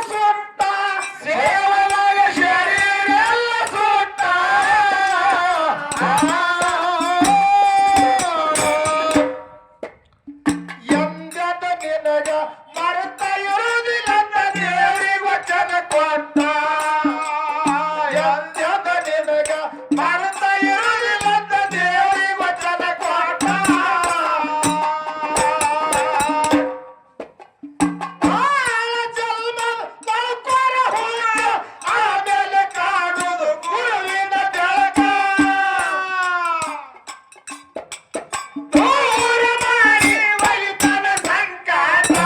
ಸುಟ್ಟ ಸೇವನಾಗ ಶರೀರ ಸುಟ್ಟ ಎಂದದ ನಿನಗ ಮರೆತ ಇರುವುದಿಲ್ಲ ದೇವರಿಗೆ ವಚನ ಕೊಟ್ಟ ಎಂದದ ನಿನಗ ಮರೆತ ಇರುವುದಿಲ್ಲ ದೇವರಿಗೆ ವಚನ ಕೊಟ್ಟ ಜನ್ಮ ಬದುಕೋರ ಹುಡುಗ ಆಮೇಲೆ ಕಾಣುವುದು ಗುರುವಿನ ಬೆಳಕ ದೂರ ಮಾಡಿ ಒಲಿತನ ಸಂಕಟ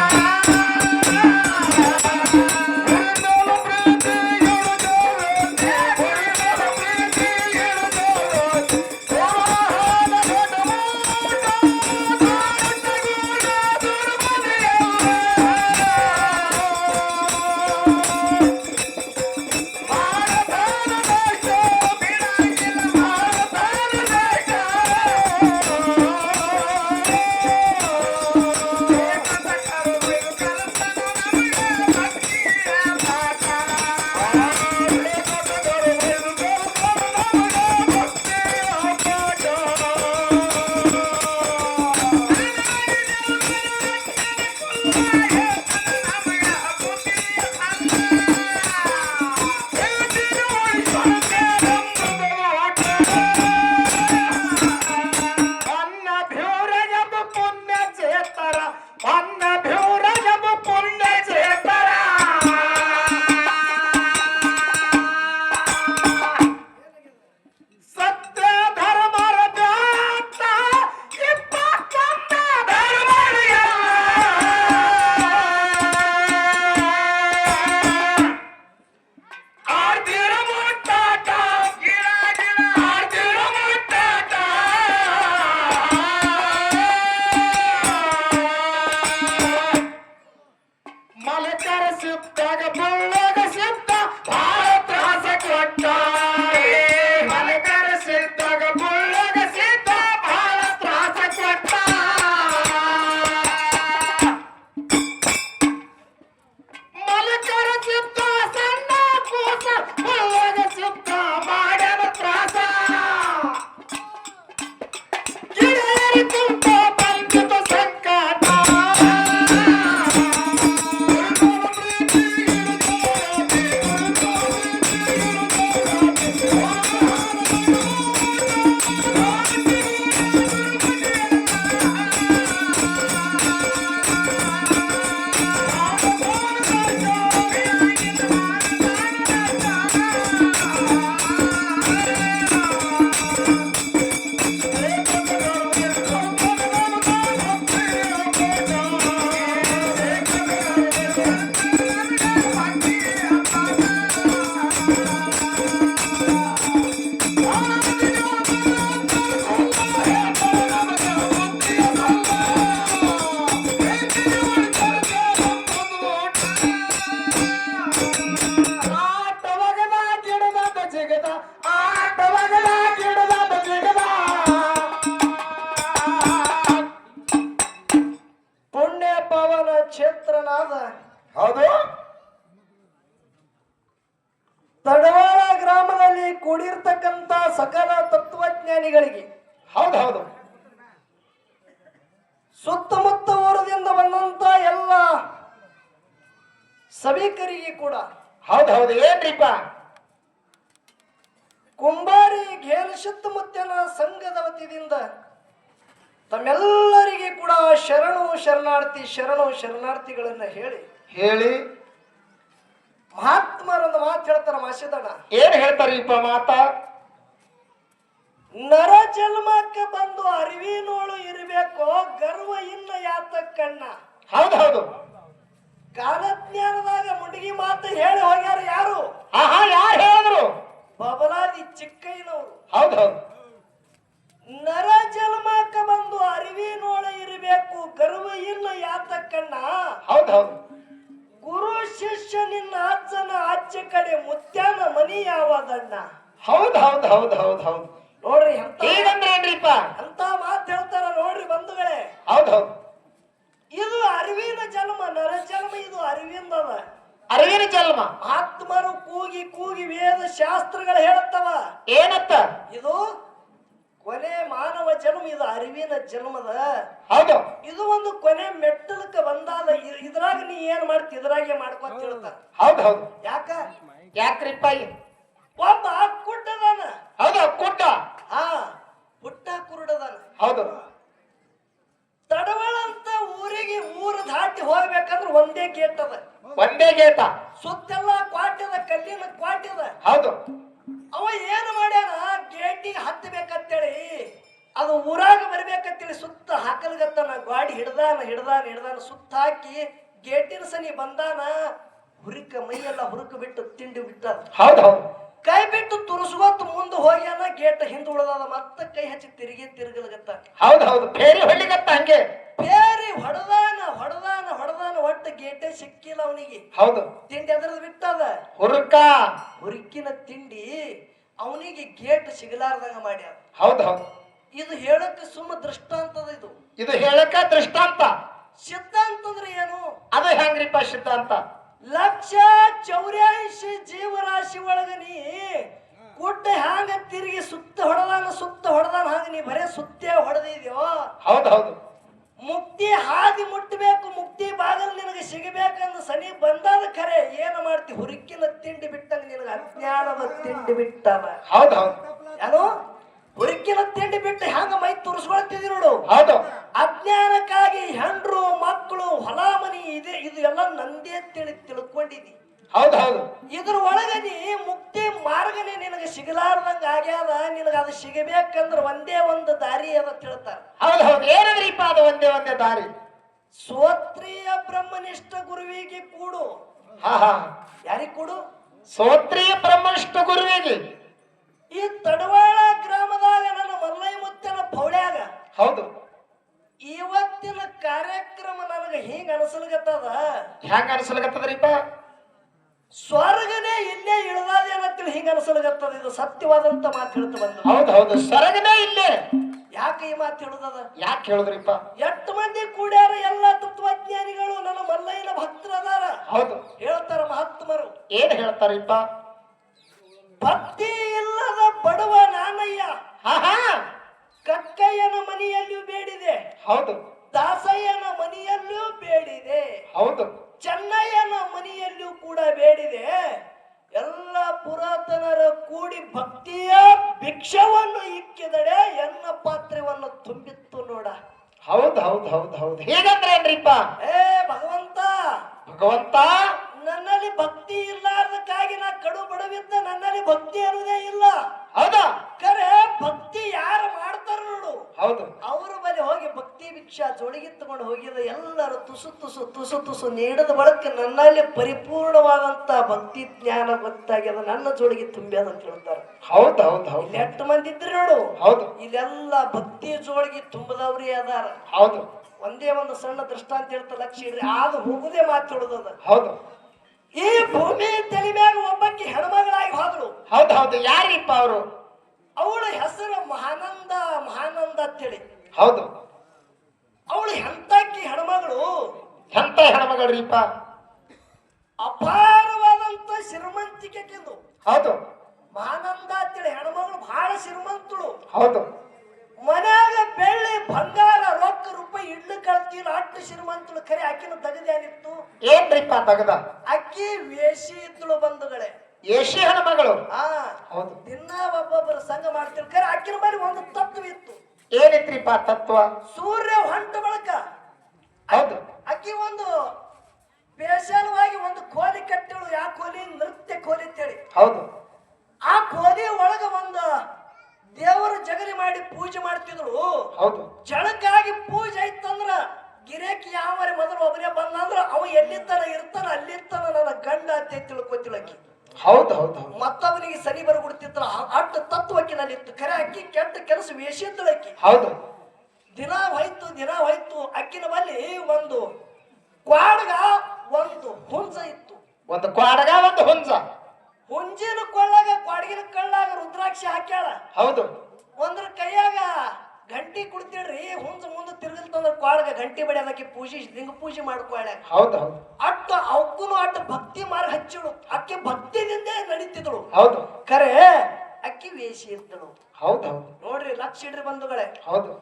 ಗುರುವಿನ ಪ್ರೀತಿ ಇರುವುದು ಗುರುವಿನ ಪ್ರೀತಿ ಇರುವುದು ಗುರುವಾದ ಮಲಕರ ಸಿಕ್ತಾಗ ಬಳ್ಳಗ ಸಿಕ್ತ ಭಾಳ ತ್ರಾಸ ಕೊಟ್ಟ ಮಲಕರ ಸಿಕ್ತಾಗ ಬಳ್ಳಗ ಸಿಕ್ತ ಭಾಳ ತ್ರಾಸ ಕೊಟ್ಟ ಮಲಕರ ಸಿಕ್ತ ಸಣ್ಣ ಕೂಸ ಬಳ್ಳಗ ಸಿಕ್ತ ಮಾಡ್ಯಾನ ತ್ರಾಸ ಗಿಡೇರಿ ತುಂಬ ಬಂದಿತ ಸಂಕಟ ಪುಣ್ಯ ಪವನ ಕ್ಷೇತ್ರನಾದ ಹೌದು ತಡವಾಳ ಗ್ರಾಮದಲ್ಲಿ ಕೂಡಿರ್ತಕ್ಕಂತ ಸಕಲ ತತ್ವಜ್ಞಾನಿಗಳಿಗೆ ಹೌದೌದು ಸುತ್ತಮುತ್ತ ಊರದಿಂದ ಬಂದಂತ ಎಲ್ಲ ಸಭಿಕರಿಗೆ ಕೂಡ ಹೌದೌದು ಏನ್ರಿಪ್ಪ ಕುಂಬಾರಿ ಘೇನ ಸುತ್ತಮುತ್ತಲ ಸಂಘದ ವತಿಯಿಂದ ತಮ್ಮೆಲ್ಲರಿಗೆ ಕೂಡ ಶರಣು ಶರಣಾರ್ಥಿಗಳನ್ನ ಹೇಳಿ ಮಹಾತ್ಮರೊಂದು ಮಾತು ಹೇಳ್ತಾರ ಮಾಸಿದಣ್ಣ ಏನ್ ಹೇಳ್ತಾರೀಪ ಮಾತ ನರ ಜನ್ಮಕ್ಕೆ ಬಂದು ಅರಿವಿನೋಳು ಇರಬೇಕು ಗರ್ವ ಇನ್ನ ಯಾತಕ್ಕಣ್ಣ ಹೌದೌದು ಕಾಲಜ್ಞಾನದಾಗ ಮುಂಡಿಗೆ ಮಾತು ಹೇಳಿ ಹೋಗ್ಯಾರ ಯಾರು ಯಾರು ಹೇಳಿದ್ರು ಬಬಲಾದಿ ಚಿಕ್ಕಯ್ಯನವರು ಹೌದೌದು ನರ ಜನ್ಮಕ್ಕೆ ಬಂದು ಅರಿವಿನೋಳ ಇರಬೇಕು ಗರ್ವ ಇನ್ನ ಯಾತಕ್ಕಣ್ಣ ಹೌದೌದು ಗುರು ಶಿಷ್ಯ ನಿನ್ನ ಅಜ್ಜನ ಅಜ್ಜ ಕಡೆ ಮುತ್ಯಾನ ಮನಿ ಯಾವದಣ್ಣ ಹೌದೌದು ನೋಡ್ರಿ ಏನ್ರಿಪ್ಪ ಅಂತ ಮಾತು ಹೇಳ್ತಾರ ನೋಡ್ರಿ ಬಂಧುಗಳೇ ಹೌದೌದು ಇದು ಅರಿವಿನ ಜನ್ಮ ನರ ಜನ್ಮ ಇದು ಅರಿವಿಂದದ ಅರಿವಿನ ಜನ್ಮ. ಆತ್ಮರು ಕೂಗಿ ಕೂಗಿ ವೇದ ಶಾಸ್ತ್ರಗಳು ಹೇಳುತ್ತವ ಏನತ್ತ? ಇದು ಕೊನೆ ಮಾನವ ಜನ್ಮ, ಇದು ಅರಿವಿನ ಜನ್ಮದ. ಹೌದು. ಇದು ಒಂದು ಕೊನೆ ಮೆಟ್ಟಲಕ್ಕೆ ಬಂದಾದ. ಇದ್ರಾಗ ನೀ ಏನ್ ಮಾಡ್ತಿ ಇದ್ರಾಗೆ ಮಾಡ್ಕೊತ ಹೇಳ್ತಾರ. ಹೌದು ಹೌದು. ಯಾಕ್ರಿಪ್ಪ? ಒಬ್ಬ ಕುಡ್ಡದಾನ. ಹೌದು, ಕುಡ್ಡ. ಹಾ, ಪುಟ್ಟ ಕುರುಡದಾನ. ಹೌದು. ತಡವಳ ಅಂತ ಊರಿಗೆ ಊರು ದಾಟಿ ಹೋಗ್ಬೇಕಂದ್ರೆ ಒಂದೇ ಗೇಟ್ ಅದ. ಒಂದೇ ಗೇಟ. ಸುತ್ತೆಲ್ಲ ಕ್ವಾಟ್ಯದ, ಕಲ್ಲಿನ ಕ್ವಾಟ್ಯದ. ಹೌದು. ಅವ ಏನ್ ಮಾಡ್ಯಾನ, ಗೇಟಿಗೆ ಹತ್ತಬೇಕಂತೇಳಿ ಅದು ಊರಾಗ ಬರ್ಬೇಕಂತೇಳಿ ಸುತ್ತ ಹಾಕಲ್ಗತ್ತಾನ. ಗಾಡಿ ಹಿಡ್ದಾನ ಸುತ್ತ ಹಾಕಿ ಗೇಟಿನ ಸನಿ ಬಂದಾನ. ಹುರಿಕ ಮೈಯೆಲ್ಲ ಹುರುಕ ಬಿಟ್ಟು ತಿಂಡಿ ಬಿಟ್ಟ. ಹೌದು ಹೌದು. ಕೈ ಬಿಟ್ಟು ತುರ್ಸ್ಕೊತ್ ಮುಂದೆ ಹೋಗ್ಯಾನ. ಗೇಟ್ ಹಿಂದ್ ಉಳ್ದಾದ. ಮತ್ತೆ ಕೈ ಹಚ್ಚಿ ತಿರುಗಲ್ಗತ್ತ. ಹೌದು ಹೌದು. ಫೇರಿ ಹೊಳ್ಳಿಗತ್ತ ಹಂಗೆ. ಫೇರಿ ಹೊಡೆದಾನ. ಒಟ್ಟು ಗೇಟೇ ಸಿಕ್ಕಿಲ್ಲ ಅವನಿಗೆ. ಹೌದು. ತಿಂಡಿ ಅದ್ರದ್ದು ಬಿಟ್ಟದ. ಹುರುಕಿನ ತಿಂಡಿ ಅವನಿಗೆ ಗೇಟ್ ಸಿಗಲಾರ್ದಂಗ ಮಾಡ್ಯಾರ. ಹೌದು ಹೌದು. ಇದು ಹೇಳಕ್ಕೆ ಸುಮ್ಮ ದೃಷ್ಟಾಂತದ. ಇದು ಹೇಳಕ್ಕ ದೃಷ್ಟಾಂತ. ಸಿದ್ಧಾಂತ ಅಂದ್ರೆ ಏನು? ಅದು ಹೆಂಗ್ರಿಪ್ಪ ಸಿದ್ಧಾಂತ? 184 ಜೀವರಾಶಿ ಒಳಗ ನೀ ಗುಡ್ಡ ಹ್ಯಾಂಗ ತಿರುಗಿ ಸುತ್ತ ಹೊಡೆದಾನ ಹಾಗ ನೀ ಬರೇ ಸುತ್ತೇ ಹೊಡೆದಿದ್ಯೋ. ಹೌದು ಹೌದು. ಮುಕ್ತಿ ಹಾದಿ ಮುಟ್ಟಬೇಕು, ಮುಕ್ತಿ ಬಾಗಲ್ ನಿನಗೆ ಸಿಗಬೇಕಂದ ಸನಿ ಬಂದಾದ ಖರೆ ಏನು ಮಾಡ್ತಿ? ಹುರುಕಿನ ತಿಂಡಿ ಬಿಟ್ಟಂಗ ನಿನಗೆ ಅಜ್ಞಾನದ ತಿಂಡಿ ಬಿಟ್ಟದ. ಹೌದು ಹೌದು. ಏನು? ಹುರುಕಿನ ತಿಂಡಿ ಬಿಟ್ಟು ಹ್ಯಾಂಗ ಮೈ ತುರ್ಸ್ಕೊಳ್ತಿದಿ ನೋಡು. ಹೌದು. ಅಜ್ಞಾನಕ್ಕಾಗಿ ಹೆಂಡ್ರು ಮಕ್ಕಳು ಹೊಲ ಮನಿ ಇದೆ, ಇದು ಎಲ್ಲ ನಂದೇ ತಿಳ್ಕೊಂಡಿದಿ. ಹೌದು ಹೌದು. ಇದ್ರ ಒಳಗ ನೀ ಮುಕ್ತಿ ಮಾರ್ಗನೇ ನಿನಗೆ ಸಿಗಲಾರ್ದಂಗ ಆಗ್ಯಾದ. ನಿನಗ ಅದು ಸಿಗಬೇಕಂದ್ರ ಒಂದೇ ಒಂದು ದಾರಿ ಅದ ತಿಳ್ತಾರ. ಹೌದು ಹೌದು. ಏನಂದ್ರಿಪ್ಪ ಅದು ಒಂದೇ ದಾರಿ? ಶ್ರೋತ್ರಿಯ ಬ್ರಹ್ಮನಿಷ್ಠ ಗುರುವಿಗೆ ಕೂಡು. ಯಾರಿಗೆ ಕೂಡು? ಶ್ರೋತ್ರಿಯ ಬ್ರಹ್ಮನಿಷ್ಠ ಗುರುವಿಗೆ. ಈ ತಡವಾಳ ಗ್ರಾಮದಾಗ ನನ್ನ ಮಲ್ಲಯ್ಯ ಮುತ್ತನ ಪೌಳ್ಯಾಗ. ಹೌದು. ಇವತ್ತಿನ ಕಾರ್ಯಕ್ರಮ ನನಗೆ ಹಿಂಗ ಅನಸಲ್ಗತ್ತದ. ಹೆಂಗ ಅನಸಲ್ಗತ್ತದ್ರಿಪ್ಪ? ಸ್ವರ್ಗನೇ ಇಲ್ಲೇ ಇಳದಾದೇನಂತೇಳಿ ಹಿಂಗ ಅನಸಲ್ಗತ್ತದ. ಇದು ಸತ್ಯವಾದಂತ ಮಾತು ಹೇಳ್ತಾ ಬಂದ. ಹೌದು ಹೌದು. ಸ್ವರ್ಗನೇ ಇಲ್ಲೇ. ಯಾಕೆ ಈ ಮಾತು ಹೇಳುದದ? ಯಾಕೆ ಹೇಳಿದ್ರಿಪ್ಪ? ಎಷ್ಟು ಮಂದಿ ಕೂಡ್ಯಾರ ಎಲ್ಲ ತತ್ವಜ್ಞಾನಿಗಳು ನನ್ನ ಮಲ್ಲಯ್ಯನ ಭಕ್ತರದಾರ. ಹೌದು. ಹೇಳ್ತಾರ ಮಹಾತ್ಮರು. ಏನ್ ಹೇಳ್ತಾರಿಪ್ಪ? ಭಕ್ತಿ ಇಲ್ಲದ ಬಡವ ನಾನಯ್ಯ ಕಕ್ಕಯ್ಯನ ಮನೆಯಲ್ಲಿಯೂ ಬೇಡಿದೆ. ಹೌದು. ದಾಸಯ್ಯನ ಮನೆಯಲ್ಲೂ ಬೇಡಿದೆ. ಹೌದು. ಚೆನ್ನಯ್ಯನ ಮನೆಯಲ್ಲಿಯೂ ಕೂಡ ಬೇಡಿದೆ. ಎಲ್ಲ ಪುರಾತನರ ಕೂಡಿ ಭಕ್ತಿಯ ಭಿಕ್ಷವನ್ನು ಇಕ್ಕಿದಡೆ ಎನ್ನ ಪಾತ್ರವನ್ನು ತುಂಬಿತ್ತು ನೋಡ. ಹೌದು ಹೌದು ಹೌದು ಹೌದು. ಹೇಗಂದ್ರೆ ಏನ್ರಿಪ್ಪ? ಭಗವಂತ ನನ್ನಲ್ಲಿ ಭಕ್ತಿ ಇಲ್ಲಾರ್ದಕ್ಕಾಗಿ ನಾ ಕಡು ಬಡವಿದ್ದ. ನನ್ನಲ್ಲಿ ಭಕ್ತಿ ಅನ್ನೋದೇ ಇಲ್ಲ. ಹೌದಾ? ಕರೆ ಭಕ್ತಿ ಯಾರು ಮಾಡ್ತಾರ ನೋಡು. ಹೌದು. ಅವರು ಬಳಿ ಹೋಗಿ ಭಕ್ತಿ ಭಿಕ್ಷಾ ಜೋಡಿಗಿತ್ತುಕೊಂಡು ಹೋಗಿದ ಎಲ್ಲರೂ ತುಸು ನೀಡದ ಬಳಕ ನನ್ನಲ್ಲಿ ಪರಿಪೂರ್ಣವಾದಂತ ಭಕ್ತಿ ಜ್ಞಾನ ಗೊತ್ತಾಗ್ಯದ. ನನ್ನ ಜೋಡಿಗೆ ತುಂಬ್ಯದ ಅಂತ ಹೇಳ್ತಾರೆ. ಹೌದು ಹೌದು ಹೌದು. ಎಷ್ಟು ಮಂದಿ ಇದ್ರಿ ನೋಡು. ಹೌದು. ಇಲ್ಲೆಲ್ಲ ಭಕ್ತಿ ಜೋಡಿಗೆ ತುಂಬದವ್ರಿ ಅದಾರ. ಹೌದು. ಒಂದೇ ಒಂದು ಸಣ್ಣ ದೃಷ್ಟಾಂತ ಹೇಳ್ತಾ ಲಕ್ಷ ಇಡ್ರಿ. ಆಗ ಹೋಗುದೇ ಮಾತಾಡೋದದ. ಹೌದು. ಈ ಭೂಮಿ ತಲೆ ಮ್ಯಾಗ ಒಬ್ಬಕ್ಕೆ ಹೆಣ್ಮಗಳಾಗಿ ಹೋದಳು. ಹೌದು ಹೌದು. ಯಾರಿಪ್ಪ ಅವರು? ಅವಳ ಹೆಸರು ಮಹಾನಂದ ಅಂತೇಳಿ. ಹೌದು. ಅವಳು ಎಂತಕ್ಕಿ ಹೆಣ್ಮಗಳು? ಎಂತ ಹೆಣ್ಮಗಳ್ರಿಪ್ಪ? ಅಪಾರವಾದಂತ ಶ್ರೀಮಂತಿಕೆ. ಹೌದು. ಮಹಾನಂದ ಅಂತೇಳಿ ಹೆಣ್ಮಗಳು ಬಹಳ ಶ್ರೀಮಂತಳು. ಹೌದು. ಮನ್ಯಾಗ ಬೆಳ್ಳಿ ಬಂಗಾರ ರೊಕ್ಕ ರೂಪಾಯಿ ಇಡ್ಲು ಕಳ್ತಿಲ್ಲ. ಅಟ್ಟು ಶ್ರೀಮಂತಳು. ಖರೆ ಆಕಿನ ತಗದೇನಿತ್ತು? ಏನ್ರಿಪ್ಪ ತಗದ? ಅಕ್ಕಿ ವೇಷಿ ಇದ್ದಳು ಬಂಧುಗಳೇ. ಏಷಿ ಹೆಣ್ಮಗಳು. ಹೌದು. ದಿನ ಒಬ್ಬೊಬ್ಬರ ಸಂಘ ಮಾಡ್ತಿರ್. ಖರೆ ಆಕಿನ ಬಳಿ ಒಂದು ತತ್ವ ಇತ್ತು. ಏನಿತ್ರಿಪ್ಪ ತತ್ವ? ಸೂರ್ಯ ಹೊಂಟ ಬಳಕ ಹೌದು ಅಕ್ಕಿ ಒಂದು ಸ್ಪೆಷಲ್ವಾಗಿ ಒಂದು ಕೋಲಿ ಕಟ್ಟಳು. ಯಾ ಕೋಲಿ? ನೃತ್ಯ ಕೋಲಿ ಅಂತೇಳಿ. ಹೌದು. ಆ ಕೋಲಿ ಒಳಗ ಒಂದು ದೇವರ ಜಗಲಿ ಮಾಡಿ ಪೂಜೆ ಮಾಡ್ತಿದ್ರು. ಹೌದು. ಜಳಕ್ಕಾಗಿ ಪೂಜೆ ಐತಂದ್ರ ಗಿರೇಕಿ ಯಾವರೆ ಮೊದಲು ಒಬ್ಬನೇ ಬಂದಂದ್ರ ಅವ ಎಲ್ಲಿತ್ತಾನ ಇರ್ತಾನ ಅಲ್ಲಿರ್ತಾನ ನನ್ನ ಗಂಡ ಅಂತ ತಿಳ್ಕೊತಿಳಕಿ. ಹೌದು ಹೌದು. ಮತ್ತವನಿಗೆ ಸನಿ ಬರ್ಬಿಡ್ತಿದ್ರ. ಅಟ್ಟ ತತ್ವಕ್ಕಿನಲ್ಲಿತ್ತು. ಖರೆ ಅಕ್ಕಿ ಕೆಟ್ಟ ಕೆಲಸ ವೇಷಿದ್ದಳಕ್ಕಿ. ಹೌದು. ದಿನ ಹೋಯ್ತು ಅಕ್ಕಿನ ಬಲ್ಲಿ ಒಂದು ಕ್ವಾಡ್ಗ ಒಂದು ಹುಂಜ ಇತ್ತು. ಒಂದು ಕ್ವಾಡಗ ಒಂದು ಹುಂಜ. ಹುಂಜಿನ ಕೊಳ್ಳಾಗ ಕ್ವಾಡಗಿನ ಕಳ್ಳಾಗ ರುದ್ರಾಕ್ಷಿ ಹಾಕ್ಯಾಳ. ಹೌದು. ಒಂದ್ರ ಕೈಯಾಗ ಗಂಟಿ ಕುಡ್ತೀಳ್ರಿ ಹುಂಜ ಮುಂದೆ ತಿರುಗಲ್ತಂದ್ರ ಕ್ವಾಳಗ ಗಂಟಿ ಬಡಿಯೋದಕ್ಕೆ ಪೂಜೆ ಲಿಂಗ ಪೂಜೆ ಮಾಡ್ಕೊಳ ಹೌದು ಹೌದು ಅಟ್ಟ ಅವಕ್ಕೂ ಅಟ್ಟ ಭಕ್ತಿ ಮಾರ್ಗ ಹಚ್ಚಿಳು ಅಕ್ಕಿ ಭಕ್ತಿದಿಂದ ನಡೀತಿದ್ಳು ಹೌದು ಖರೆ ಅಕ್ಕಿ ವೇಷಿ ಇದ್ದಳು ಹೌದು ಹೌದು ನೋಡ್ರಿ ಲಕ್ಷ ಇಡ್ರಿ ಬಂಧುಗಳೇ ಹೌದು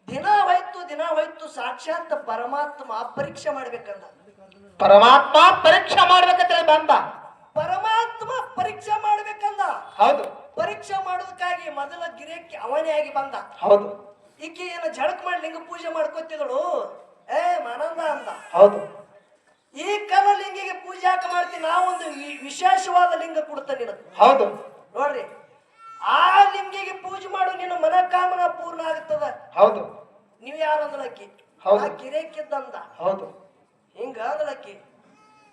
ದಿನ ಹೋಯ್ತು ಸಾಕ್ಷಾತ್ ಪರಮಾತ್ಮ ಪರೀಕ್ಷೆ ಮಾಡ್ಬೇಕಂದ ಪರಮಾತ್ಮ ಪರೀಕ್ಷೆ ಮಾಡ್ಬೇಕಂತ ಬಂದ ಪರಮಾತ್ಮ ಪರೀಕ್ಷೆ ಮಾಡ್ಬೇಕಂದ ಹೌದು ಪರೀಕ್ಷೆ ಮಾಡೋದಕ್ಕಾಗಿ ಮೊದಲ ಗಿರಿಯಕ್ಕೆ ಅವನೇ ಆಗಿ ಬಂದ ಹೌದು ಈಕೆ ಏನು ಜಳಕ ಮಾಡಿ ಲಿಂಗ ಪೂಜೆ ಮಾಡ್ಕೊತಿದಳು ಮಾನಂದ ಅಂದ ಹೌದು ಈ ಕಲ ಲಿಂಗಿಗೆ ಪೂಜೆ ಯಾಕೆ ಮಾಡ್ತೀನಿ ನಾವೊಂದು ವಿಶೇಷವಾದ ಲಿಂಗ ಕೊಡ್ತೇನೆ ನಿನಗೆ ಹೌದು ನೋಡ್ರಿ ಆ ಲಿಂಗಿಗೆ ಪೂಜೆ ಮಾಡು ನಿನ್ನ ಮನೋಕಾಮನ ಪೂರ್ಣ ಆಗುತ್ತದ ಹೌದು ನೀವ್ ಯಾರು ಅಂದಳಕ್ಕಿ ಹೌದು. ಆ ಗಿರೇಕಿದ್ದಂದ ಹೌದು ಹಿಂಗ ಅಂದಳಕ್ಕಿ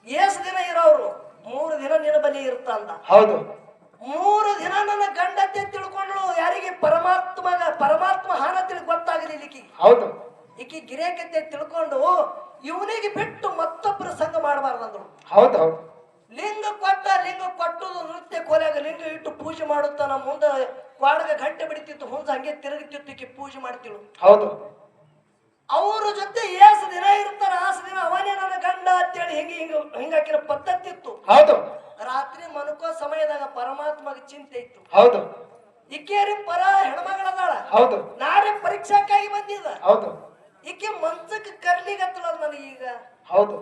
ಏಸ್ ದಿನ ಇರೋರು 3 ದಿನ ನಿನ್ನ ಬಲಿ ಇರ್ತ ಅಂದ ಹೌದು 3 ದಿನ ನನ್ನ ಗಂಡತೆ ತಿಳ್ಕೊಂಡ್ಳು ಯಾರಿಗೆ ಪರಮಾತ್ಮ ಹಾನ ಗೊತ್ತಾಗಲಿಲ್ಲ ಈಕಿ ಹೌದು ಈಕಿ ಗಿರೇಕತೆ ತಿಳ್ಕೊಂಡು ಇವನಿಗೆ ಬಿಟ್ಟು ಮತ್ತೊಬ್ಬರ ಸಂಘ ಮಾಡಬಾರ್ದಂದ್ರು ಹೌದು ಹೌದು ಲಿಂಗ ಕೊಟ್ಟುದು ನೃತ್ಯ ಕೊಲೆಯಾಗ ಲಿಂಗ ಇಟ್ಟು ಪೂಜೆ ಮಾಡುತ್ತಾನ ಮುಂದೆ ಕ್ವಾಡಗ ಗಂಟೆ ಬಿಡ್ತಿತ್ತು ಹುಂಜ ಹಂಗೆ ತಿರುಗುತ್ತಿತ್ತು ಈಕಿ ಪೂಜೆ ಮಾಡ್ತಿಳು ಹೌದು ಅವ್ರ ಜೊತೆ ಏಸು ದಿನ ಇರ್ತಾರ ಆಸ ದಿನ ಅವನೇ ನನ್ನ ಗಂಡ ಅಂತೇಳಿ ಹಿಂಗಾಕಿನ ಪದ್ಧತಿ ಇತ್ತು ಹೌದು ರಾತ್ರಿ ಮನಕೋ ಸಮಯದಾಗ ಪರಮಾತ್ಮಗೆ ಚಿಂತೆ ಇತ್ತು ಹೌದು ಈಕೆಯರಿ ಹೆಣ್ಮಗಳದಾಳ ಹೌದು ನಾರೇ ಪರೀಕ್ಷಾಕ್ಕಾಗಿ ಬಂದಿದ ಹೌದು ಈಕೆ ಮನ್ಸಕ್ಕೆ ಕರ್ಲಿಗತ್ತಳ ನನಗೀಗ ಹೌದು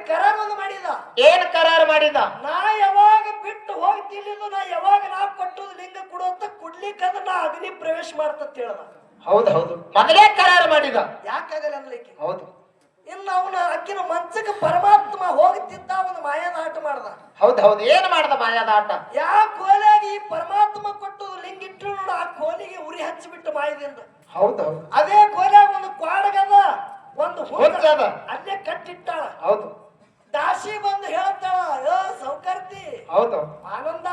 ಕರಾರೊಂದು ಮಾಡಿದ ಏನ್ ಕರಾರು ಮಾಡಿದ ನಾ ಯಾವಾಗ ಬಿಟ್ಟು ಹೋಗ್ತಿಲ್ಲಿದ್ದು ನಾ ಯಾವಾಗ ನಾ ಕೊಟ್ಟುದು ಲಿಂಗ ಕೊಡುವಂತ ಕುಡ್ಲಿಕ್ಕಂದ್ರ ನಾ ಅಗ್ನಿ ಪ್ರವೇಶ ಮಾಡ್ತಂತ ಹೇಳ್ದ ಹೌದು ಹೌದು ಮೊದಲೇ ಕರಾರು ಮಾಡಿದ ಯಾಕಾಗಲ್ಲ ಅನ್ಲಿಕ್ಕೆ ಹೌದು ಇನ್ನು ಅವನ ಅಕ್ಕಿನ ಮನ್ಸಕ್ಕೆ ಪರಮಾತ್ಮ ಹೋಗ್ತಿದ್ದ ಅವನ ಮಾಯದ ಆಟ ಮಾಡ್ದ ಹೌದು ಹೌದು ಏನ್ ಮಾಡ್ದ ಮಾಯಾದ ಆಟ ಯಾವ ಕೋಲಾಗಿ ಪರಮಾತ್ಮ ಕೊಟ್ಟು ಲಿಂಗ ಇಟ್ಟು ನೋಡ ಆ ಕೋಲಿಗೆ ಉರಿ ಹಚ್ಚಿಬಿಟ್ಟು ಮಾಯದಿಂದ ಹೌದು ಹೌದು ಅದೇ ಕೋಲಾಗ ಒಂದು ಕ್ವಾಡಗದ ಒಂದು ಹುಂಜದ. ಅಲ್ಲೇ ಕಟ್ಟಿಟ್ಟಾಳ ಹೌದು ದಾಸಿ ಬಂದು ಹೇಳ್ತಾಳ ಸೌಕರ್ತಿ ಹೌದು ಆನಂದ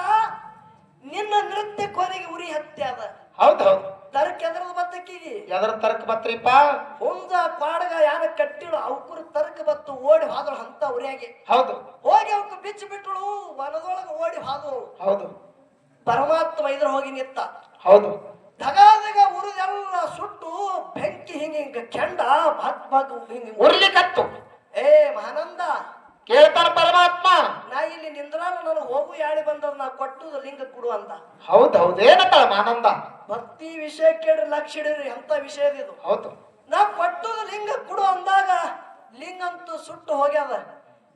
ನಿನ್ನ ನೃತ್ಯ ಕೋಲಿಗೆ ಉರಿ ಹತ್ಯೆ ಅದ ಹೌದು ಹೌದು ತರಕ್ ಎದ್ರದ ಬತ್ತಕ್ಕಿಗೆ ಎದ್ರ ತರಕ್ ಬತ್ರಿಪ್ಪ ಹುಂಜ ಕ್ವಾಡಗ ಯಾರ ಕಟ್ಟಿಳು ಅವಕರು ತರಕ ಬತ್ತು ಓಡಿ ಹಾದ್ರು ಅಂತ ಉರಿಯಾಗೆ ಹೌದು ಹೋಗಿ ಅವಕ್ಕೆ ಬಿಚ್ಚಿ ಬಿಟ್ಟಳು ವನದೊಳಗ ಓಡಿ ಹಾದು ಹೌದು ಪರಮಾತ್ಮ ಇದ್ರ ಹೋಗಿ ನಿತ್ತ ಹೌದು ದಗಾದಗ ಉರಿದೆಲ್ಲ ಸುಟ್ಟು ಬೆಂಕಿ ಹಿಂಗ ಕೆಂಡ ಭಗ್ ಹಿಂಗ ಉರ್ಲಿಕತ್ತು ಮಹಾನಂದ ಕೇಳ್ತಾನ ಪರಮಾತ್ಮ ನಾ ಇಲ್ಲಿ ನಿಂದ್ರಾನ ನನಗೆ ಹೋಗು ಯಾಳಿ ಬಂದದ ನಾ ಕೊಟ್ಟುದು ಲಿಂಗ ಕೊಡು ಅಂತ ಹೌದು ಹೌದು ಏನಂತಾಳ ಮಾನಂದ ಭಕ್ತಿ ವಿಷಯ ಕೇಳ್ರಿ ಲಕ್ಷ ಇಡಿರಿ ಎಂತ ವಿಷಯದಿದು ಹೌದು ನಾ ಕೊಟ್ಟುದು ಲಿಂಗ ಕೊಡು ಅಂದಾಗ ಲಿಂಗಂತೂ ಸುಟ್ಟು ಹೋಗ್ಯದ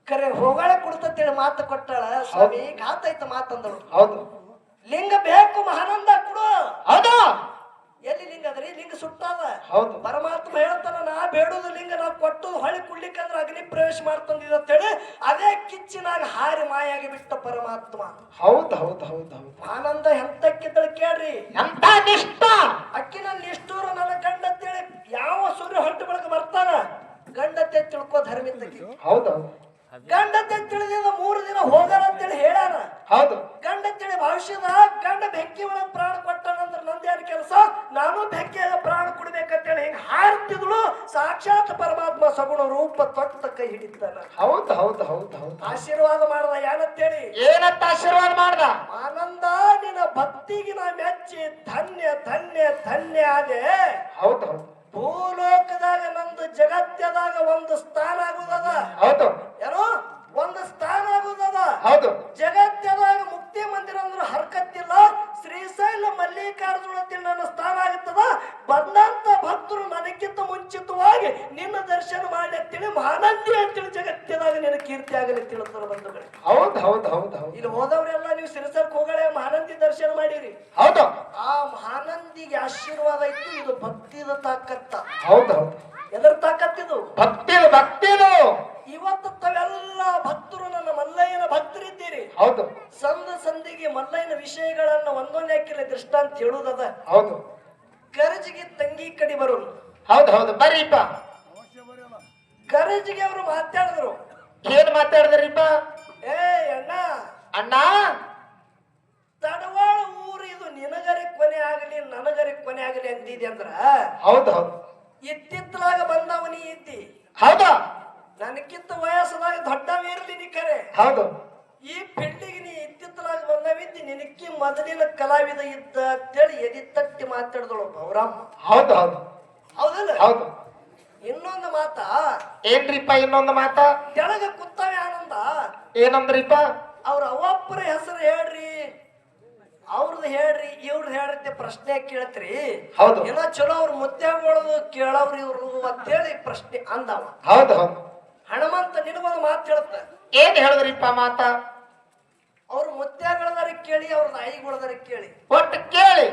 ಕರೆ ಹೋಗಾಳೆ ಕೊಡ್ತೇಳಿ ಮಾತು ಕೊಟ್ಟಾಳ ಸ್ವಾಮಿ ಘಾತೈತ ಮಾತಂದಳು ಹೌದು ಲಿಂಗ ಬೇಕು ಮಹಾನಂದ ಕೊಡು ಹೌದು ಎಲ್ಲಿ ಲಿಂಗ ಅದ್ರಿ ಲಿಂಗ ಸುಟ್ಟಾದ ಹೌದು ಪರಮಾತ್ಮ ಹೇಳ್ತಾನ ನಾ ಬೇಡುದು ಲಿಂಗ ನಾ ಕೊಟ್ಟು ಹೊಳಿ ಕುಡ್ಲಿಕ್ಕಂದ್ರ ಅಗ್ನಿ ಪ್ರವೇಶ ಮಾಡ್ತಂದಿದತ್ತೇಳಿ ಅದೇ ಕಿಚ್ಚಿನಾಗ ಹಾರಿ ಮಾಯಾಗಿ ಬಿಟ್ಟ ಪರಮಾತ್ಮ ಹೌದು ಹೌದು ಹೌದು ಹೌದು ಆನಂದ ಎಂತಕ್ಕಿದ್ದಳು ಕೇಳ್ರಿ ಎಂತ ನಿಷ್ಠ ಅಕ್ಕಿನ ನಿಷ್ಠೂರ ನನ್ನ ಗಂಡತ್ತೇಳಿ ಯಾವ ಸೂರ್ಯ ಹೊಂಟು ಬೆಳಗ್ಗೆ ಬರ್ತಾನ ಗಂಡತ್ತೆ ತಿಳ್ಕೋ ಧರ್ಮಿದ್ದಕ್ಕೆ ಹೌದು ಹೌದು ಗಂಡತ್ತೆ ತಿಳಿದ 3 ದಿನ ಹೋಗಲ್ಲ ಅಂತೇಳಿ ಹೇಳ್ಯಾನ ಹೌದು ಗಂಡತ್ತೇಳಿ ಭವಿಷ್ಯದ ಗಂಡ ಬೆಂಕಿ ಒಳಗೆ ಪ್ರಾಣ ಕೊಟ್ಟನಂದ್ರ ನಂದೇನು ಕೆಲಸ ನಾನು ಬೆಂಕಿಯಾಗ ಪ್ರಾಣ ಕೊಡ್ಬೇಕಂತೇಳಿ ಹಿಂಗ ಹಾರ್ತಿದ್ಳು ಸಾಕ್ಷಾತ್ ಪರಮಾತ್ಮ ಸಗುಣ ರೂಪ ತೊಟ್ಟ ಕೈ ಹಿಡಿತಾನ ಹೌದು ಹೌದು ಹೌದು ಹೌದು ಆಶೀರ್ವಾದ ಮಾಡದ ಏನಂತೇಳಿ ಏನಂತ ಆಶೀರ್ವಾದ ಮಾಡ್ದ ಆನಂದ ನಿನ್ನ ಭಕ್ತಿಗೆ ನಾ ಮೆಚ್ಚಿ ಧನ್ಯ ಧನ್ಯ ಧನ್ಯ ಆದೆ ಹೌದು ಹೌದು ಭೂಲೋಕದಾಗ ನಂದು ಜಗತ್ಯದಾಗ ಒಂದು ಸ್ಥಾನ ಆಗುದದ ಹೌದು ಏನೋ ಒಂದು ಸ್ಥಾನ ಆಗುದದ ಹೌದು ಜಗತ್ಯದಾಗ ಮುಕ್ತಿ ಮಂದಿರ ಅಂದ್ರೆ ಹರ್ಕತ್ತಿಲ್ಲ ಶ್ರೀಶೈಲ ಮಲ್ಲಿಕಾರ್ಜುನ ನನ್ನ ಸ್ಥಾನ ಆಗುತ್ತದ ಬಂದಂತ ಭಕ್ತರು ನನಗಿಂತ ಮುಂಚಿತವಾಗಿ ನಿನ್ನ ದರ್ಶನ ಮಾಡಿ ಅಂತೇಳಿ ಮಹಾನಂದಿ ಅಂತೇಳಿ ಜಗತ್ಯದಾಗ ನಿನ್ನ ಕೀರ್ತಿ ಆಗಲಿ ತಿಳ್ತಾರ ಬಂಧುಗಳೇ ಹೌದು ಹೌದು ಹೌದು ಹೌದು ಇಲ್ಲಿ ಹೋದವರೆಲ್ಲ ನೀವು ಸಿರಸರ್ಕ್ ಹೋಗಳೆ ಮಹಾನಂದಿ ದರ್ಶನ ಮಾಡಿರಿ ಹೌದು ಆ ಮಹಾನಂದಿಗೆ ಆಶೀರ್ವಾದ ಇತ್ತು ಇದು ಭಕ್ತಿದ ತಾಕತ್ತ ಹೌದು ಹೌದು ಎದರ ತಾಕತ್ತಿದು ಭಕ್ತಿದು ಇವತ್ತು ತಾವೆಲ್ಲ ಭಕ್ತರು ನನ್ನ ಮಲ್ಲಯ್ಯನ ಭಕ್ತರಿದ್ದೀರಿ ಹೌದು ಸಂಧಿಗೆ ಮಲ್ಲಯ್ಯನ ವಿಷಯಗಳನ್ನ ಒಂದೊಂದೇ ಹಾಕಿಲ್ಲ ದೃಷ್ಟಾಂತ ಹೇಳುದದ ಹೌದು ಗರಜಿಗೆ ತಂಗಿ ಕಡಿ ಬರೋನು ಹೌದು ಹೌದು ಬರ್ರಿಪ್ಪ ಗರಜಿಗೆ ಅವರು ಮಾತಾಡಿದ್ರು ಏನ್ ಮಾತಾಡಿದ್ರಿಪ್ಪ ಅಣ್ಣ ಅಣ್ಣ ತಡವಾಳ ಊರು ಇದು ನಿನಗರೆ ಕೊನೆ ಆಗಲಿ ನನಗರೆ ಕೊನೆ ಆಗಲಿ ಅಂದಿದೆ ಅಂದ್ರ ಹೌದು ಹೌದು ಇತ್ತಿತ್ತಲಾಗ ಬಂದವ ನೀ ಇದ್ದಿ ಹೌದು ನನಗಿಂತ ವಯಸ್ಸದಾಗ ದೊಡ್ಡವಿರ್ಲಿ ನೀ ಕರೆ ಹೌದು ಈ ಪೆಂಡಿಗೆ ನೀ ಇತ್ತಿತ್ತಲಾಗ ಬಂದವಿದ್ದಿ ನಿನಕ್ಕಿ ಮೊದಲಿನ ಕಲಾವಿದ ಇದ್ದ ಅಂತೇಳಿ ಎದಿ ತಟ್ಟಿ ಮಾತಾಡಿದಳು ಗೌರಮ್ಮ. ಹೌದು ಹೌದು ಹೌದಲ್ಲ? ಹೌದು. ಇನ್ನೊಂದು ಮಾತ ಏನ್ರಿಪ್ಪ ಇನ್ನೊಂದು ಮಾತ? ಕೆಳಗ ಕುತ್ತವೆ ಆನಂದ ಏನಂದ್ರಿಪ್ಪ? ಅವ್ರ ಅವ್ವಪ್ಪರ ಹೆಸರು ಹೇಳ್ರಿ, ಅವ್ರದ್ದು ಹೇಳ್ರಿ, ಇವ್ರದ್ದು ಹೇಳ್ರಿ ಅಂತ ಪ್ರಶ್ನೆ ಕೇಳ್ತ್ರಿ. ಹೌದು. ಏನೋ ಚಲೋ ಅವ್ರ ಮುತ್ಯಾಗಳದು ಕೇಳವ್ರಿ ಇವ್ರು ಅಂತೇಳಿ ಪ್ರಶ್ನೆ ಅಂದವ. ಹೌದು ಹೌದು. ಹನುಮಂತ ನಿನಗೊಂದು ಮಾತು ಹೇಳುತ್ತ. ಏನ್ ಹೇಳಿದ್ರಿಪ್ಪ ಮಾತ? ಅವ್ರ ಮುತ್ಯಾಗಳದಾರ ಕೇಳಿ, ಅವ್ರ ನಾಯಿಗಳದಾರ ಕೇಳಿ, ಒಟ್ಟು ಕೇಳಿ.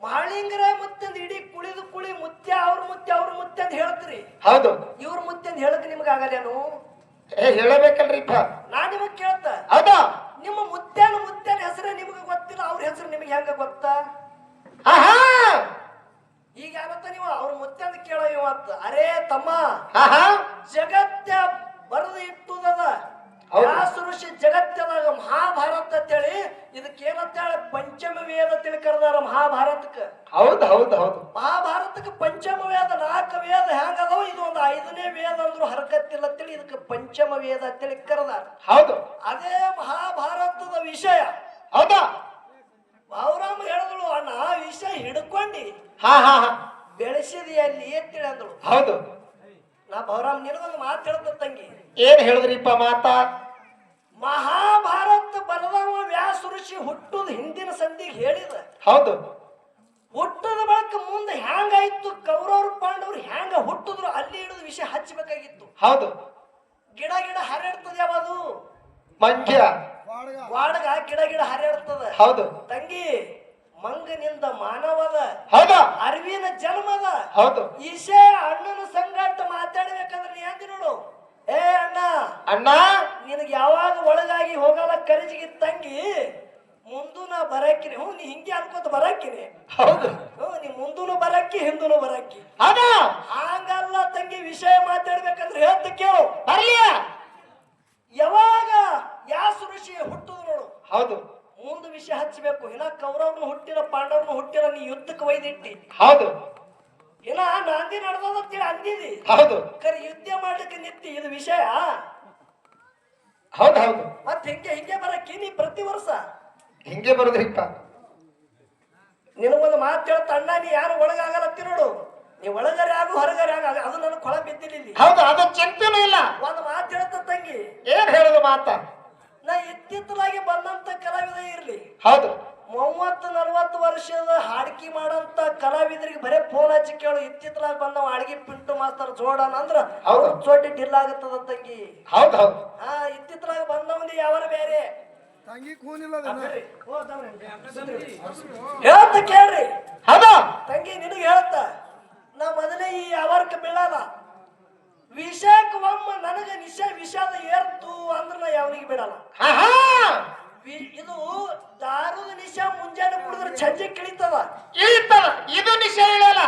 ಮಾಳಿಂಗರ ಮುತ್ತಂದ್ ಇಡೀ ಕುಳಿದು ಕುಳಿ ಮುತ್ಯ ಅವ್ರ ಮುತ್ಯ ಅಂತ ಹೇಳ್ತೀರಿ. ಹೌದು. ಇವ್ರ ಮುತ್ಯ ಅಂತ ಹೇಳಕ್ ನಿಮ್ಗೆ ಆಗಲ್ಲೇನು? ಹೇಳಬೇಕಲ್ರಿಪ್ಪ. ನಾ ನಿಮಗ್ ಕೇಳ್ತ, ಹೌದಾ? ನಿಮ್ಮ ಮುತ್ಯನ ಹೆಸರೇ ನಿಮ್ಗೆ ಗೊತ್ತಿಲ್ಲ, ಅವ್ರ ಹೆಸರು ನಿಮ್ಗೆ ಹೆಂಗ ಗೊತ್ತಾ? ಆಹಾ ಈಗ ಏನಂತ ನೀವು ಅವ್ರ ಮುತ್ಯಂದ ಕೇಳೋ ಇವತ್ತು, ಅರೇ ತಮ್ಮ, ಆಹಾ ಜಗತ್ಯ ಬರೆದು ಇಟ್ಟುದದ ಹೌದು. ವ್ಯಾಸ ಋಷಿ ಜಗತ್ಯದಾಗ ಮಹಾಭಾರತ ಅಂತೇಳಿ ಇದಕ್ಕೇನಂತೇಳಿ ಪಂಚಮ ವೇದ ತಿಳಿ ಕರೆದಾರ ಮಹಾಭಾರತಕ್ಕೆ. ಹೌದು ಹೌದು ಹೌದು. ಮಹಾಭಾರತಕ್ಕೆ ಪಂಚಮ ವೇದ 4 ವೇದ ಹೆಂಗದವ, ಇದು ಒಂದು 5ನೇ ವೇದ ಅಂದ್ರು ಹರಕತ್ತಿಲ್ಲ ಅಂತೇಳಿ ಇದಕ್ಕೆ ಪಂಚಮ ವೇದ ಅಂತೇಳಿ ಕರೆದಾರ. ಹೌದು. ಅದೇ ಮಹಾಭಾರತದ ವಿಷಯ. ಹೌದಾ? ಬಾವುರಾಮ ಹೇಳಿದಳು, ಅಣ್ಣ ವಿಷಯ ಹಿಡ್ಕೊಂಡಿ ಹಾ ಹಾ ಹಾ ಬೆಳೆಸಿದಿ ಅಲ್ಲಿ ಅಂತೇಳಿ ಅಂದಳು. ಹೌದು. ನಾ ಬಾವುರಾಮ್ ನಿನಗೊಂದು ಮಾತು ಹೇಳ್ತ ತಂಗಿ. ಏನ್ ಹೇಳಿದ್ರಿಪ್ಪ ಮಾತ? ಮಹಾಭಾರತ ಬರೆದವ ವ್ಯಾಸ ಋಷಿ ಹುಟ್ಟುದು ಹಿಂದಿನ ಸಂಧಿಗೆ ಹೇಳಿದ. ಹೌದು. ಹುಟ್ಟದ ಬಳಕ ಮುಂದೆ ಹ್ಯಾಂಗಾಯ್ತು, ಕೌರವರು ಪಾಂಡವರು ಹ್ಯಾಂಗ ಹುಟ್ಟಿದ್ರು ಅಲ್ಲಿ ಹಿಡಿದು ವಿಷಯ ಹಚ್ಚಬೇಕಾಗಿತ್ತು. ಹೌದು. ಗಿಡ ಹರಿಯಾಡ್ತದೆ ಯಾವುದು? ಮಂಡ್ಯ ವಾಡಗ ಗಿಡ ಹರಿಯಾಡ್ತದ. ಹೌದು. ತಂಗಿ, ಮಂಗನಿಂದ ಮಾನವದ, ಹೌದಾ? ಅರಿವಿನ ಜನ್ಮದ. ಹೌದು. ಈಶೆ ಅಣ್ಣನ ಸಂಗಾಟ ಮಾತಾಡ್ಬೇಕಂದ್ರೆ ನೀ ಅಂದಿ ನೋಡು, ಏ ಅಣ್ಣ ಅಣ್ಣ ನಿನಗೆ ಯಾವಾಗ ಒಳಗಾಗಿ ಹೋಗಲ್ಲ ಕರಿಜಿಗೆ ತಂಗಿ, ಮುಂದೂ ನಾ ಬರಾಕಿನಿ. ನೀ ಹಿಂಗೆ ಅನ್ಕೋತ ಬರಾಕಿನಿ. ಹೌದು. ನೀ ಮುಂದೂನು ಬರಾಕಿ ಹಿಂದೂನು ಬರಾಕಿ. ಹೌದಾ? ಹಾಗಲ್ಲ ತಂಗಿ, ವಿಷಯ ಮಾತಾಡ್ಬೇಕಂದ್ರೆ ಹೇಳ್ತ ಕೇಳು. ಬರ್ಲಿ. ಯಾವಾಗ ವ್ಯಾಸ ಋಷಿ ಹುಟ್ಟುದು ನೋಡು, ಹೌದು. ಮುಂದೆ ವಿಷಯ ಹಚ್ಚಬೇಕು. ಇನ್ನ ಕೌರವ್ರನ್ನ ಹುಟ್ಟಿಲ್ಲ, ಪಾಂಡವ್ರನ್ನ ಹುಟ್ಟಿಲ್ಲ, ನೀ ಯುದ್ಧಕ್ಕೆ ಒಯ್ದಿಟ್ಟಿ. ಹೌದು. ಇನ್ನ ನಾಂದಿ ನಡೆದಂತೇಳಿ ಅಂದಿದಿ. ಹೌದು. ಕರೆ ಯುದ್ಧ ಮಾಡ್ಲಿಕ್ಕೆ ನಿತ್ತಿ ಇದು ವಿಷಯ. ಹೌದು ಹೌದು. ಮತ್ ಹಿಂಗೆ ಬರಕ್ಕಿ ನೀ ಪ್ರತಿ ವರ್ಷ ಹಿಂಗೆ ಬರುದ್ರಿಪ್ಪ. ನಿನಗೊಂದು ಮಾತು ಹೇಳ್ತ, ಅಣ್ಣ ನೀ ಯಾರು ಒಳಗಾಗಲತ್ತಿ ನೋಡು, ನೀ ಒಳಗರೆ ಆಗು ಹೊರಗರೆ ಆಗ, ಅದು ನನಗೆ ಕೊಳ ಬಿದ್ದಿಲ್ಲ. ಹೌದು, ಅದು ಚಿಂತೆನೂ ಇಲ್ಲ. ಒಂದು ಮಾತು ಹೇಳ್ತ ತಂಗಿ. ಏನ್ ಹೇಳುದು ಮಾತ? ನಾ ಇತ್ತಿತ್ತಲಾಗಿ ಬಂದಂತ ಕಲಾವಿದ ಇರ್ಲಿ, ಹೌದು, 30-40 ವರ್ಷದ ಹಾಡ್ಕಿ ಮಾಡಂತ ಕಲಾವಿದರಿಗೆ ಬರೇ ಫೋನ್ ಹಚ್ಚಿ ಕೇಳು, ಇತ್ತಿತ್ತಲಾಗಿ ಬಂದವ ಅಡಿಗೆ ಪಿಂಟು ಮಾಸ್ತರ್ ಜೋಡಣ ಅಂದ್ರ ಅವ್ರ ಚೋಟಿ ಡಿಲ್ ಆಗತ್ತದ ತಂಗಿ. ಹೌದು ಹೌದು. ಇತ್ತಿತ್ತಲಾಗಿ ಬಂದವನಿ ಯಾವರ ಬೇರೆ ಹೇಳ್ತ ಕೇಳ್ರಿ. ಹೌದಾ ತಂಗಿ, ನಿನಗೆ ಹೇಳ್ತ, ನಾ ಮೊದಲೇ ಈ ಅವರ್ಕ ಬೀಳಲ್ಲ. ವಿಷಯಕ್ಕೆ ಒಮ್ಮ ನನಗ ವಿಷಾದ ಏರ್ತು ಅಂದ್ರ ನಾ ಯಾವನಿಗೆ ಬಿಡಲ್ಲ. ಇದು ದಾರುದ ನಿಶಾ ಮುಂಜಾನೆ ಕುಡಿದ್ರೆ ಸಂಜೆ ಕಿಳಿತದ. ಇದು ನಿಶಾ ಹೇಳಲ್ಲ.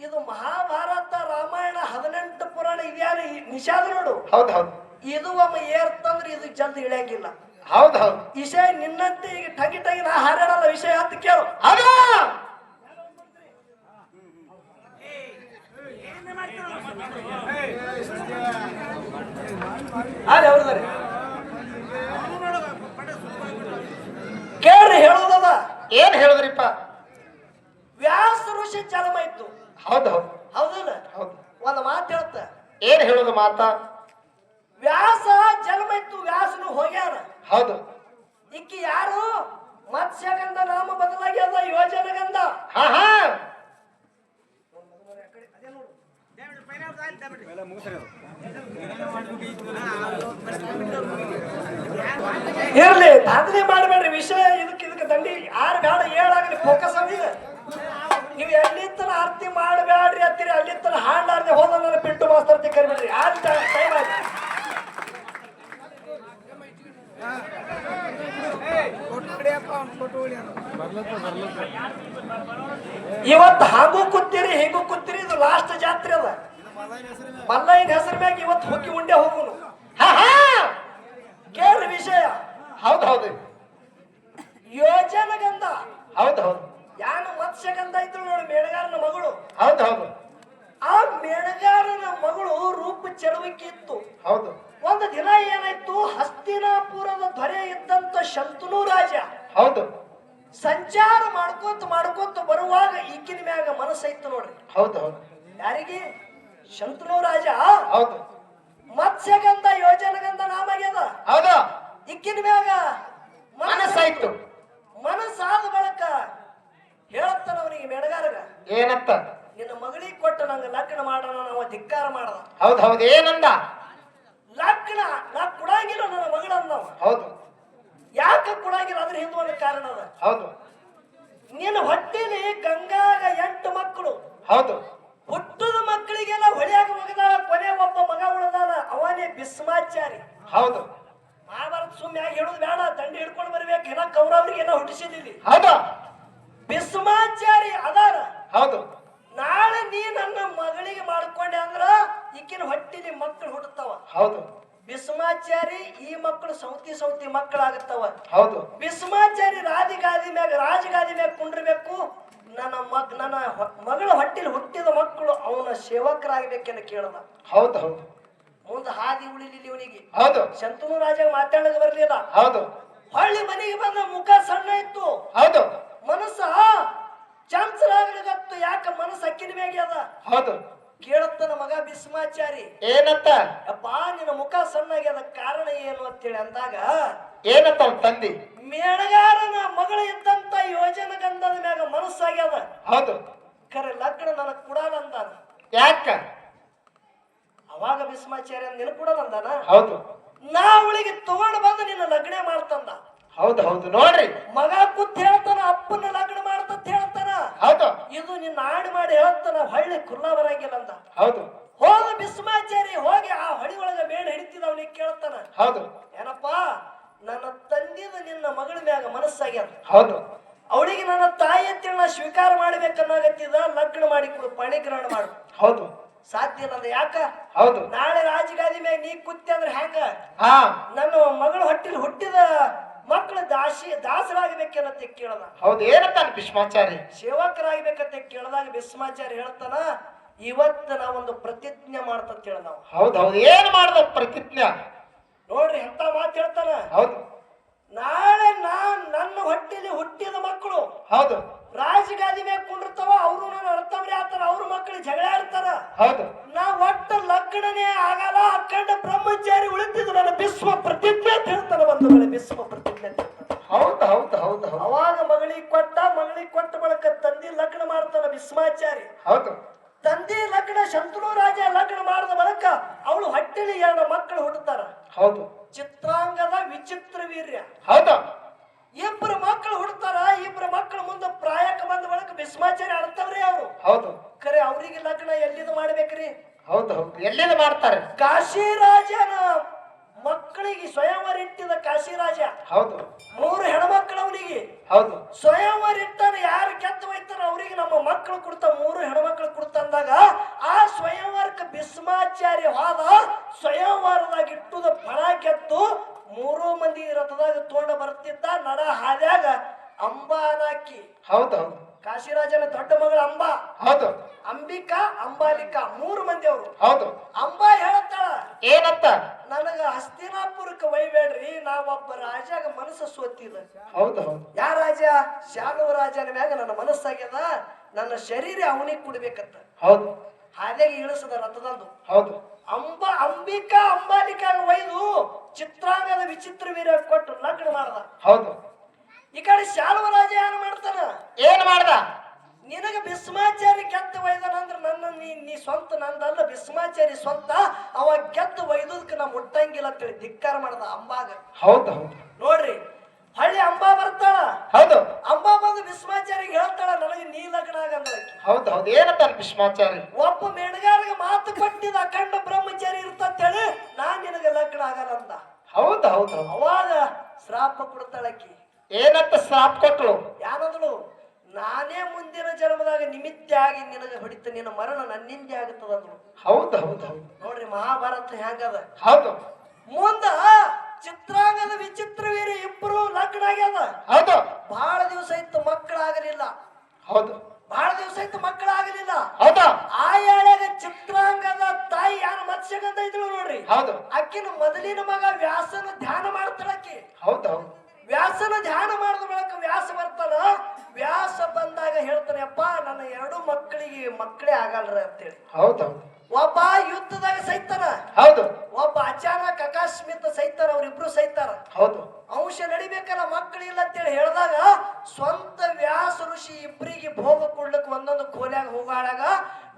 ಇದು ಮಹಾಭಾರತ ರಾಮಾಯಣ 18 ಪುರಾಣ ಇದ್ಯಾನ ನಿಷಾದ ನೋಡು. ಹೌದು ಹೌದು. ಇದು ಒಮ್ಮ ಏರ್ತಂದ್ರೆ ಇದು ಜಲ್ದಿ ಇಳಿಯಂಗಿಲ್ಲ. ಹೌದು ಹೌದು. ವಿಷಯ ನಿನ್ನಂತೆ ಈಗ ಟಗಿ ನಾ ಹಾರಾಡಲ್ಲ. ವಿಷಯ ಅಂತ ಕೇಳು. ಹೌದಾ? ಕೇಳ್ರಿ, ಹೇಳೋದದ. ಏನ್ ಹೇಳುದ್ರಿಪ್ಪ? ವ್ಯಾಸ ಋಷಿ ಜನ್ಮ ಇತ್ತು. ಹೌದು ಹೌದು. ಹೌದಿಲ್ಲ? ಹೌದು. ಒಂದು ಮಾತು ಹೇಳ್ತ, ಏನ್ ಹೇಳುದು ಮಾತ? ವ್ಯಾಸ ಜನ್ಮ ಇತ್ತು, ವ್ಯಾಸನು ಹೋಗ್ಯಾನ. ಹೌದು. ಇಕ್ಕಿ ಯಾರು? ಮತ್ಸ್ಯಗಂಧ ನಾಮ ಬದಲಾಗಿ ಅದ ಯೋಜನಗಂಧ. ಇರ್ಲಿ, ದಾಂಧಲೆ ಮಾಡಬೇಡ್ರಿ. ವಿಷಯ ಇದಕ್ಕೆ ದಂಡಿ 6 ಬೇಡ 7 ಆಗಲಿ, ಫೋಕಸ್ ಆಗಿದೆ. ನೀವು ಎಲ್ಲಿತ್ತನ ಆರ್ತಿ ಮಾಡಬೇಡ್ರಿ ಅಂತೀರಿ, ಅಲ್ಲಿತ್ತನ ಹಾಡ್ಲಾರ್ದೆ ಹೋದ ನನ್ನ ಪಿಂಟು ಮಾಸ್ತರ್ ಕರಿಬಿಡ್ರಿ. ಟೈಮ್ ಆಗಿ ಇವತ್ತು ಹಾಗೂ ಕೂತೀರಿ ಹೀಗೂ ಕೂತೀರಿ. ಇದು ಲಾಸ್ಟ್ ಜಾತ್ರೆ ಅದ. ಮಲ್ಲಯ್ಯನ ಹೆಸರು ಮ್ಯಾಗ ಇವತ್ತು ಹುಕ್ಕಿ ಉಂಡೆ ಹೋಗುನು. ಕೇಳ್ರಿ ವಿಷಯ. ಹೌದು ಹೌದು. ಯೋಜನಗಂಧ. ಹೌದು ಹೌದು. ಯಾನು ಮತ್ಸ್ಯಗಂಧ ಇದ್ರು ನೋಡಿ, ಮೇಣಗಾರನ ಮಗಳು. ಹೌದು ಹೌದು. ಆ ಮೇಣಗಾರನ ಮಗಳು ರೂಪ ಚೆಲುವಿಕೆ ಇತ್ತು. ಹೌದು. ಒಂದು ದಿನ ಏನಾಯ್ತು, ಹಸ್ತಿನಾಪುರದ ದೊರೆ ಇದ್ದಂತ ಶಂತನು ರಾಜ ಹೌದು ಸಂಚಾರ ಮಾಡ್ಕೋತ ಬರುವಾಗ ಈಕಿನ ಮ್ಯಾಗ ಮನಸ್ಸೈತು ನೋಡ್ರಿ. ಹೌದು ಹೌದು ಯಾರಿಗೆ? ಶಂತನು ರಾಜ ಹೌದು ಮತ್ಸ್ಯಗಂಧ ಯೋಜನಗಂಧ ನಾಮಾಗ್ಯದ. ಹೌದು ಇಕ್ಕಿನ ಮ್ಯಾಗ ಮನಸ್ಸಾಯ್ತು. ಮನಸ್ಸಾದ ಬಳಕ ಹೇಳತ್ತಾನ ಅವನಿಗೆ ಮೆಣಗಾರಗ, ಏನಂತ? ನಿನ್ನ ಮಗಳಿಗೆ ಕೊಟ್ಟ ನಂಗ ಲಗ್ನ ಮಾಡೋಣ. ನಾವು ಧಿಕ್ಕಾರ ಮಾಡದ. ಹೌದು ಹೌದು ಏನಂದ? ಲಗ್ನ ನಾ ಕೊಡಂಗಿಲ್ಲ ನನ್ನ ಮಗಳಂದವ. ಹೌದು ಯಾಕೆ ಕೊಡಂಗಿಲ್ಲ? ಅದ್ರ ಹಿಂದೆ ಒಂದು ಕಾರಣ ಅದ. ಹೌದು ನಿನ್ನ ಹೊಟ್ಟೆಲಿ ಗಂಗಾಗ 8 ಮಕ್ಕಳು. ಹೌದು ಹುಟ್ಟದ ಮಕ್ಕಳಿಗೆಲ್ಲ ಹೊಳೆಯಾಗ ಮಗದಾಳ. ಕೊನೆ ಒಬ್ಬ ಮಗ ಉಳದಾನ, ಅವನೇ ಭೀಷ್ಮಾಚಾರಿ. ಹೌದು ಮಹಾಭಾರತ ಸುಮ್ಮನೆ ಹೇಳುದು ಬೇಡ, ದಂಡಿ ಹಿಡ್ಕೊಂಡು ಬರ್ಬೇಕು. ಏನ ಕೌರವರಿಗೆ ಏನೋ ಹುಟ್ಟಿಸಿದಿಲ್ಲಿ. ಹೌದು ಭೀಷ್ಮಾಚಾರಿ ಅದಾರ. ಹೌದು ನಾಳೆ ನೀ ನನ್ನ ಮಗಳಿಗೆ ಮಾಡ್ಕೊಂಡೆ ಅಂದ್ರ ಈಕಿನ ಹೊಟ್ಟಿಲಿ ಮಕ್ಕಳು ಹುಟ್ಟುತ್ತಾವ. ಹೌದು ಭೀಷ್ಮಾಚಾರಿ ಈ ಮಕ್ಕಳು ಸೌತಿ ಮಕ್ಕಳಾಗುತ್ತವ. ಹೌದು ಭೀಷ್ಮಾಚಾರಿ ರಾಜಗಾದಿ ಮ್ಯಾಗ ಕುಂಡ್ರಬೇಕು. ನನ್ನ ಮಗಳ ಹೊಟ್ಟಿಲಿ ಹುಟ್ಟಿದ ಮಕ್ಕಳು ಅವನ ಸೇವಕರಾಗಬೇಕೆಂದು ಕೇಳದ. ಹೌದು ಹೌದು ಮುಂದೆ ಹಾದಿ ಉಳಿಲಿಲ್ಲ ಇವನಿಗೆ. ಹೌದು ಶಂತನು ರಾಜ ಮಾತಾಡೋದು ಬರ್ಲಿಲ್ಲ. ಹೌದು ಹೊಳ್ಳಿ ಮನೆಗೆ ಬಂದ ಮುಖ ಸಣ್ಣ ಇತ್ತು, ಹೌದು ಮನಸ್ಸ ಚಂಚಲಾಗಲಿಗತ್ತು. ಯಾಕ ಮನಸ್ಸು ಅಕ್ಕಿನ ಮ್ಯಾಗೆ ಅದ. ಹೌದು ಕೇಳತ್ತನ ಮಗ ಭೀಷ್ಮಾಚಾರಿ, ಏನಂತ? ಅಪ್ಪ ನಿನ್ನ ಮುಖ ಸಣ್ಣಾಗ್ಯದ, ಕಾರಣ ಏನು ಅಂತೇಳಿ ಅಂದಾಗ ಏನಂತ ಅವ್ನ ತಂದಿ? ಮೇಣಗಾರನ ಮಗಳ ಇದ್ದಂತ ಯೋಜನ ಗಂಧದ ಮ್ಯಾಗ ಮನಸ್ಸಾಗ್ಯದ. ಹೌದು ಖರೆ ಲಗ್ನ ನನಗ್ ಕೊಡಲ್ಲ ಅಂದಾನ. ಯಾಕ? ಅವಾಗ ಭೀಷ್ಮಾಚಾರ್ಯ ನಿನ್ನ ಕೊಡಲ್ಲ ಅಂದಾನ. ಹೌದು ನಾ ಅವಳಿಗೆ ತಗೊಂಡು ಬಂದು ನಿನ್ನ ಲಗ್ನ ಮಾಡ್ತಂದ. ಹೌದು ಹೌದು ನೋಡ್ರಿ, ಮಗ ಕೂತ್ ಹೇಳ್ತಾನ, ಅಪ್ಪನ ಲಗ್ನ ಮಾಡ್ತಂತ ಹೇಳ್ತಾನ. ಹೌದು ಇದು ನಿನ್ನ ಆಡಿ ಮಾಡಿ ಹೇಳ್ತಾನ, ಹಳ್ಳಿ ಕುಲ್ಲ ಬರಂಗಿಲ್ಲ ಅಂದ. ಹೌದು ಹೋದ ಭೀಷ್ಮಾಚಾರಿ ಹೋಗಿ ಆ ಹೊಳಿ ಒಳಗ ಮೇಣ ಹಿಡಿತಿದ ಅವನಿಗೆ ಕೇಳ್ತಾನ, ಹೌದು ಏನಪ್ಪಾ ನನ್ನ ತಂದಿದ ನಿನ್ನ ಮಗಳ ಮ್ಯಾಗ ಮನಸ್ಸಾಗ್ಯದ. ಹೌದು ಅವಳಿಗೆ ನನ್ನ ತಾಯಿ ಅಂತೇಳಿ ನಾ ಸ್ವೀಕಾರ ಮಾಡ್ಬೇಕನ್ನಾಗತ್ತಿದ, ಲಗ್ನ ಮಾಡಿ ಕೊಡು, ಪಾಣಿಗ್ರಹಣ ಮಾಡು. ಹೌದು ಸಾಧ್ಯ ಇಲ್ಲ ಅಂದ. ಯಾಕ? ಹೌದು ನಾಳೆ ರಾಜಗಾದಿ ಮ್ಯಾಗ ನೀ ಕೂತಿ ಅಂದ್ರೆ ಹೆಂಗ? ಹಾ ನನ್ನ ಮಗಳ ಹೊಟ್ಟಿಲಿ ಹುಟ್ಟಿದ ಮಕ್ಕಳು ದಾಸರಾಗಬೇಕೇನಂತ ಕೇಳದ. ಹೌದು ಏನಂತ ಭೀಷ್ಮಾಚಾರಿ? ಸೇವಕರಾಗಬೇಕಂತ ಕೇಳದಾಗ ಭೀಷ್ಮಾಚಾರಿ ಹೇಳ್ತಾನ, ಇವತ್ತು ನಾವೊಂದು ಪ್ರತಿಜ್ಞೆ ಮಾಡ್ತಂತ ಹೇಳ. ನಾವು ಹೌದು ಹೌದು ಏನ್ ಮಾಡ್ದ ಪ್ರತಿಜ್ಞೆ? ನೋಡ್ರಿ ಎಂತ ಮಾತು ಹೇಳ್ತಾನ. ಹೌದು ನಾಳೆ ನನ್ನ ಹೊಟ್ಟಿಲಿ ಹುಟ್ಟಿದ ಮಕ್ಕಳು ಹೌದು ರಾಜಗಾದಿ ಮ್ಯಾಗ ಕುಂಡಿರ್ತಾವ. ಅವರು ನನ್ನ ಅರ್ಥವ್ರಿ ಆತಾರ, ಅವ್ರ ಮಕ್ಕಳು ಜಗಳ ಆಡ್ತಾರ. ಹೌದು ನಾ ಒಟ್ಟ ಲಗ್ನನೇ ಆಗಲ್ಲ, ಅಖಂಡ ಬ್ರಹ್ಮಚಾರಿ ಉಳಿತಿದ್ದು ನನ್ನ ಭೀಷ್ಮ ಪ್ರತಿಜ್ಞೆ ಅಂತ ಹೇಳ್ತಾನ. ಒಂದು ವೇಳೆ ಭೀಷ್ಮ ಪ್ರತಿಜ್ಞೆ ಅಂತ ಹೇಳ್ತಾನ. ಹೌದು ಹೌದು ಹೌದು ಹೌದು ಅವಾಗ ಮಗಳಿಗೆ ಕೊಟ್ಟ ಬಳಕ ತಂದಿ ಲಗ್ನ ಮಾಡ್ತಾನ ಭೀಷ್ಮಾಚಾರಿ. ಹೌದು ತಂದಿ ಲಗ್ನ ಶಂತನು ರಾಜ ಲಗ್ನ ಮಾಡಿದ ಬಳಕ ಅವಳು ಹೊಟ್ಟೆಲಿ 2 ಮಕ್ಕಳು ಹುಟ್ಟುತ್ತಾರ. ಹೌದು ಚಿತ್ರಾಂಗದ ವಿಚಿತ್ರ ವೀರ್ಯ. ಹೌದು 2 ಮಕ್ಕಳು ಹುಡ್ತಾರ. 2 ಮಕ್ಕಳು ಮುಂದೆ ಪ್ರಾಯಕ್ಕೆ ಬಂದ ಬಳಕ ಭೀಷ್ಮಾಚಾರ್ಯ ಅರ್ಥವ್ರಿ ಅವರು. ಹೌದು ಖರೆ ಅವ್ರಿಗೆ ಲಗ್ನ ಎಲ್ಲಿದು ಮಾಡ್ಬೇಕ್ರಿ? ಹೌದು ಹೌದು ಎಲ್ಲಿಂದ ಮಾಡ್ತಾರೆ? ಕಾಶಿರಾಜನ ಮಕ್ಕಳಿಗೆ ಸ್ವಯಂವರ ಇಟ್ಟಿದ ಕಾಶಿರಾಜ. ಹೌದು 3 ಹೆಣ್ಮಕ್ಳು ಅವನಿಗೆ. ಹೌದು ಸ್ವಯಂವರ ಇಟ್ಟಾನ, ಯಾರು ಗೆದ್ದು ಹೋಯ್ತಾರ ಅವ್ರಿಗೆ ನಮ್ಮ ಮಕ್ಕಳು ಕೊಡ್ತಾ, 3 ಹೆಣ್ಮಕ್ಳು ಕೊಡ್ತಂದಾಗ ಆ ಸ್ವಯಂವರಕ್ಕೆ ಭೀಷ್ಮಾಚಾರ್ಯ ಹೋದ. ಸ್ವಯಂವರದಾಗ ಇಟ್ಟುದ ಫಳ ಗೆದ್ದು 3 ಮಂದಿ ರಥದಾಗ ತೋಂಡ ಬರ್ತಿದ್ದ. ನಡ ಹಾದ್ಯಾಗ ಅಂಬಾನಾಕಿ. ಹೌದು ಹೌದು ಕಾಶಿರಾಜನ ದೊಡ್ಡ ಮಗಳು ಅಂಬಾ. ಹೌದು ಅಂಬಿಕಾ, ಅಂಬಾಲಿಕಾ 3 ಮಂದಿ ಅವರು. ಹೌದು ಅಂಬಾ ಹೇಳ್ತಾಳ, ಏನಂತ? ನನಗ ಹಸ್ತಿನಾಪುರಕ್ಕೆ ಒಯ್ಬೇಡ್ರಿ, ನಾವೊಬ್ಬ ರಾಜಾಗ ಮನಸ್ಸು ಸೋತಿದ. ಹೌದು ಹೌದು ಯಾ ರಾಜ? ಶಾಲುವ ರಾಜನ ಮ್ಯಾಗ ನನ್ನ ಮನಸ್ಸಾಗ್ಯದ, ನನ್ನ ಶರೀರ ಅವನಿಗೆ ಕೊಡ್ಬೇಕಂತ. ಹೌದು ಹಾದ್ಯಾಗ ಇಳಿಸದ ರಥದಂದು. ಹೌದು ಅಂಬಿಕಾ ಅಂಬಾಲಿಕಾಗ ಒಯ್ದು ಚಿತ್ರಾಂಗದ ವಿಚಿತ್ರ ವೀರ ಕೊಟ್ಟು ಲಗ್ನ ಮಾಡ್ದ. ಹೌದು ಈ ಕಡೆ ಶಾಲುವ ರಾಜ ಏನ್ ಮಾಡ್ತಾನ? ಏನ್ ಮಾಡ್ದ? ನಿನಗ ಭೀಷ್ಮಾಚಾರಿ ಗೆದ್ದು ಒಯ್ದನಂದ್ರ ನನ್ನ ನೀ ಸ್ವಂತ, ನಂದಲ್ಲ, ಭೀಷ್ಮಾಚಾರಿ ಸ್ವಂತ. ಅವ ಗೆದ್ದು ಒಯ್ದದಕ್ಕೆ ನಾ ಮುಟ್ಟಂಗಿಲ್ಲ ಅಂತೇಳಿ ಧಿಕ್ಕಾರ ಮಾಡ್ದ ಅಂಬಾಗ. ಹೌದು ಹೌದು ನೋಡ್ರಿ, ಹಳ್ಳಿ ಅಂಬಾ ಬರ್ತಾಳ. ಹೌದು ಅಂಬಾ ಬಂದು ಭೀಷ್ಮಾಚಾರಿಗೆ ಹೇಳ್ತಾಳ, ನನಗೆ ನೀ ಲಗ್ನ ಆಗಂದಳಕ್ಕೆ. ಹೌದು ಹೌದು ಏನಂತ ಭೀಷ್ಮಾಚಾರಿ? ಒಬ್ಬ ಮೆಣಗಾರಿಗೆ ಮಾತು ಕೊಟ್ಟಿದ ಅಖಂಡ ಬ್ರಹ್ಮಚಾರಿ ಇರ್ತಂತೇಳಿ ನಾನ್ ನಿನಗೆ ಲಗ್ನ ಆಗಲ್ಲ ಅಂದ. ಹೌದು ಹೌದು ಹೌದು ಅವಾಗ ಶ್ರಾಪ ಕೊಡ್ತಾಳಕ್ಕಿ. ಏನಂತ ಶ್ರಾಪ ಕೊಟ್ಲು? ಯಾನದಳು? ನಾನೇ ಮುಂದಿನ ಜನ್ಮದಾಗ ನಿಮಿತ್ತ ಆಗಿ ನಿನಗೆ ಹೊಡಿತ, ನಿನ್ನ ಮರಣ ನನ್ನಿಂದೆ ಆಗುತ್ತದ ಅಂದಳು. ಹೌದು ಹೌದು ಹೌದು ನೋಡ್ರಿ ಮಹಾಭಾರತ ಹೆಂಗದ. ಹೌದು ಮುಂದ ಚಿತ್ರಾಂಗದ ವಿಚಿತ್ರ ವೀರ 2 ಲಗ್ನ ಆಗ್ಯದ. ಹೌದು ಬಹಳ ದಿವಸ ಇತ್ತು ಮಕ್ಕಳಾಗಲಿಲ್ಲ. ಹೌದು ಬಹಳ ದಿವಸ ಇತ್ತು ಮಕ್ಕಳಾಗಲಿಲ್ಲ. ಹೌದು ಆ ಏಳ್ಯಾಗ ಚಿತ್ರಾಂಗದ ತಾಯಿ ಯಾರು ಮತ್ಸ್ಯಗಂಧ ಇದ್ಳು ನೋಡ್ರಿ. ಹೌದು ಅಕ್ಕಿನ ಮೊದಲಿನ ಮಗ ವ್ಯಾಸನ ಧ್ಯಾನ ಮಾಡ್ತಾಳಕ್ಕಿ. ಹೌದು ಹೌದು ವ್ಯಾಸನ ಧ್ಯಾನ ಮಾಡಿದ ಬಳಿಕ ವ್ಯಾಸ ಬರ್ತಾನ. ವ್ಯಾಸ ಬಂದಾಗ ಹೇಳ್ತಾನೆ, ಅಪ್ಪ ನನ್ನ 2 ಮಕ್ಕಳೇ ಆಗಲ್ರ ಅಂತೇಳಿ. ಹೌದೌದು ಒಬ್ಬ ಯುದ್ಧದಾಗ ಸೈತಾನ, ಹೌದು ಒಬ್ಬ ಅಚಾನಕ್ ಅಕಸ್ಮಿತ್ ಸೈತಾರ, ಅವ್ರಿಬ್ರು ಸೈತಾರ. ಹೌದು ಅಂಶ ನಡಿಬೇಕಲ್ಲ, ಮಕ್ಕಳಿಲ್ಲ ಅಂತೇಳಿ ಹೇಳಿದಾಗ ಸ್ವಂತ ವ್ಯಾಸ ಋಷಿ ಇಬ್ಬರಿಗೆ ಭೋಗ ಕೊಡ್ಲಿಕ್ಕೆ ಒಂದೊಂದು ಕೋಲ್ಯಾಗ ಹೋಗಾಡಾಗ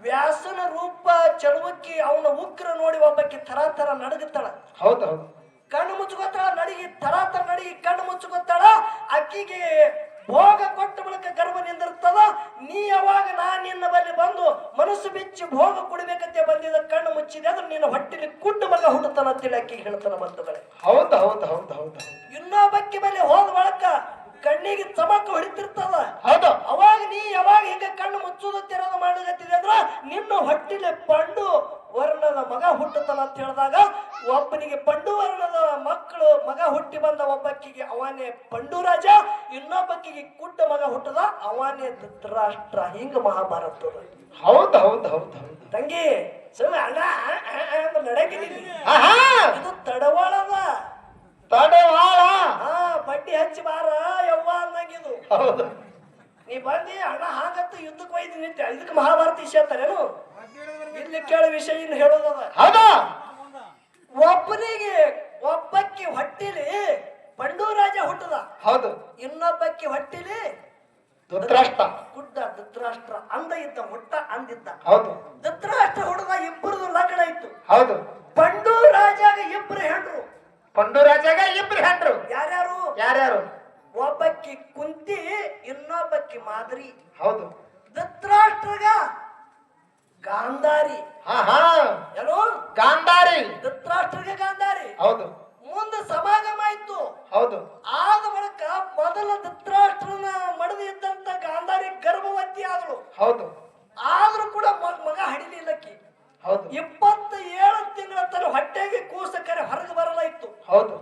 ವ್ಯಾಸನ ರೂಪ ಚಳುವಕ್ಕಿ ಅವನ ಉಗ್ರ ನೋಡಿ ಒಬ್ಬಕ್ಕೆ ಥರ ನಡಗುತ್ತಾಳ. ಹೌದೌದು ಕಣ್ಣು ಮುಚ್ಚುಕೊತ್ತಾಳ, ನಡಿಗೆ ಥರ ನಡಿಗೆ ಕಣ್ಣು ಮುಚ್ಚುಕೊತ್ತಾಳ. ಅಕ್ಕಿಗೆ ಭೋಗ ಕೊಟ್ಟ ಬಳಿಕ ಗರ್ಭ ನಿಂದಿರ್ತದ. ನೀ ಯಾವಾಗ ನಿನ್ನ ಬಳಿ ಬಂದು ಮನಸ್ಸು ಬಿಚ್ಚಿ ಭೋಗ ಕೊಡ್ಬೇಕಂತೆ ಬಂದಿದ್ದ ಕಣ್ಣು ಮುಚ್ಚಿದೆ ಅಂದ್ರೆ ನಿನ್ನ ಹೊಟ್ಟಿಲಿ ಕುಡ್ಡು ಮಗ ಹುಟ್ಟುತ್ತಾನ ಅಂತೇಳಿ ಅಕ್ಕಿಗೆ ಹೇಳ್ತಾನ ಬಂಧುಗಳೇ. ಹೌದು ಹೌದು ಹೌದು ಹೌದು ಇನ್ನೊಬ್ಬಕ್ಕಿ ಬಳಿ ಹೋದ ಬಳಕ ಕಣ್ಣಿಗೆ ಚಮಕ ಹೊಡಿತಿರ್ತದ. ಹೌದು ಅವಾಗ ನೀ ಯಾವಾಗ ಹಿಂಗ ಕಣ್ಣು ಮುಚ್ಚುದು ತೆರೆದು ಮಾಡಗತ್ತಿದೆ ಅಂದ್ರ ನಿನ್ನ ಹೊಟ್ಟಿಲೆ ಪಂಡು ವರ್ಣದ ಮಗ ಹುಟ್ಟುತ್ತಾನ ಅಂತ ಹೇಳಿದಾಗ ಒಬ್ಬನಿಗೆ ಪಂಡು ವರ್ಣದ ಮಗ ಹುಟ್ಟಿ ಬಂದ. ಒಬ್ಬಕ್ಕಿಗೆ ಅವನೇ ಪಂಡು ರಾಜ, ಇನ್ನೊಬ್ಬಕ್ಕಿಗೆ ಕುಡ್ಡ ಮಗ ಹುಟ್ಟದ, ಅವನೇ ಧೃತರಾಷ್ಟ್ರ. ಹಿಂಗ ಮಹಾಭಾರತದ. ಹೌದು ಹೌದು ಹೌದು ಹೌದು ತಂಗಿ ಸುಮ್ಮನೆ ಅಣ್ಣ ನಡೆಗಿದ್ದೀನಿ. ಆಹಾ ಇದು ತಡವಾಳದ ತಡವಾಳ. ಬಡ್ಡಿ ಹಚ್ಚಿ ಬಾರ ಯವ್ವ ಅನ್ನಂಗಿದು. ಹೌದು ನೀ ಬಂದಿ ಅಣ್ಣ ಹಾಗತ್ತ ಯುದ್ಧಕ್ಕೆ ಒಯ್ದು ನಿಂತೆ. ಇದಕ್ಕೆ ಮಹಾಭಾರತ ವಿಷಯ ಅಂತಾರೇನು? ಇಲ್ಲಿ ಕೇಳೋ ವಿಷಯ ಇನ್ನು ಹೇಳೋದದ. ಹೌದಾ ಒಬ್ಬಕ್ಕಿ ಹೊಟ್ಟಿಲಿ ಪಂಡು ರಾಜ ಹುಟ್ಟದ. ಹೌದು ಇನ್ನೊಬ್ಬಕ್ಕಿ ಹೊಟ್ಟಿಲಿ ಧೃತರಾಷ್ಟ್ರ ಗುಡ್ಡ ಧೃತರಾಷ್ಟ್ರ ಅಂದ ಇದ್ದ, ಹುಟ್ಟ ಅಂದಿದ್ದ. ಹೌದು ಧೃತರಾಷ್ಟ್ರ ಹುಡುಗ ಇಬ್ಬರದು ಲಗ್ನ ಇತ್ತು. ಹೌದು ಪಂಡು ರಾಜಾಗ ಇಬ್ಬರು ಹೆಂಡ್ರು. ಪಂಡು ರಾಜಾಗ ಇಬ್ರು ಹೆಂಡ್ರು. ಯಾರ್ಯಾರು? ಒಬ್ಬಕ್ಕಿ ಕುಂತಿ, ಇನ್ನೊಬ್ಬಕ್ಕಿ ಮಾದರಿ. ಹೌದು ಧೃತರಾಷ್ಟ್ರಗ ಗಾಂಧಾರಿ. ಏನೋ ಗಾಂಧಾರಿ. ಧೃತರಾಷ್ಟ್ರಗೆ ಗಾಂಧಾರಿ. ಹೌದು ಮುಂದೆ ಸಮಾಗಮ ಆಯ್ತು. ಹೌದು ಆದ ಬಳಿಕ ಮೊದಲ ಧೃತರಾಷ್ಟ್ರನ ಮಡದಿ ಇದ್ದಂತ ಗಾಂಧಾರಿ ಗರ್ಭವತಿ ಆದಳು. ಹೌದು ಆದ್ರೂ ಕೂಡ ಮಗ ಹಡಿಲಿಲ್ಲಕ್ಕಿ. ಹೌದು 27 ತಿಂಗಳ ತನ್ನ ಹೊಟ್ಟೆಗೆ ಕೂಸಕರೆ ಹೊರಗೆ ಬರಲ್ಲ ಇತ್ತು. ಹೌದು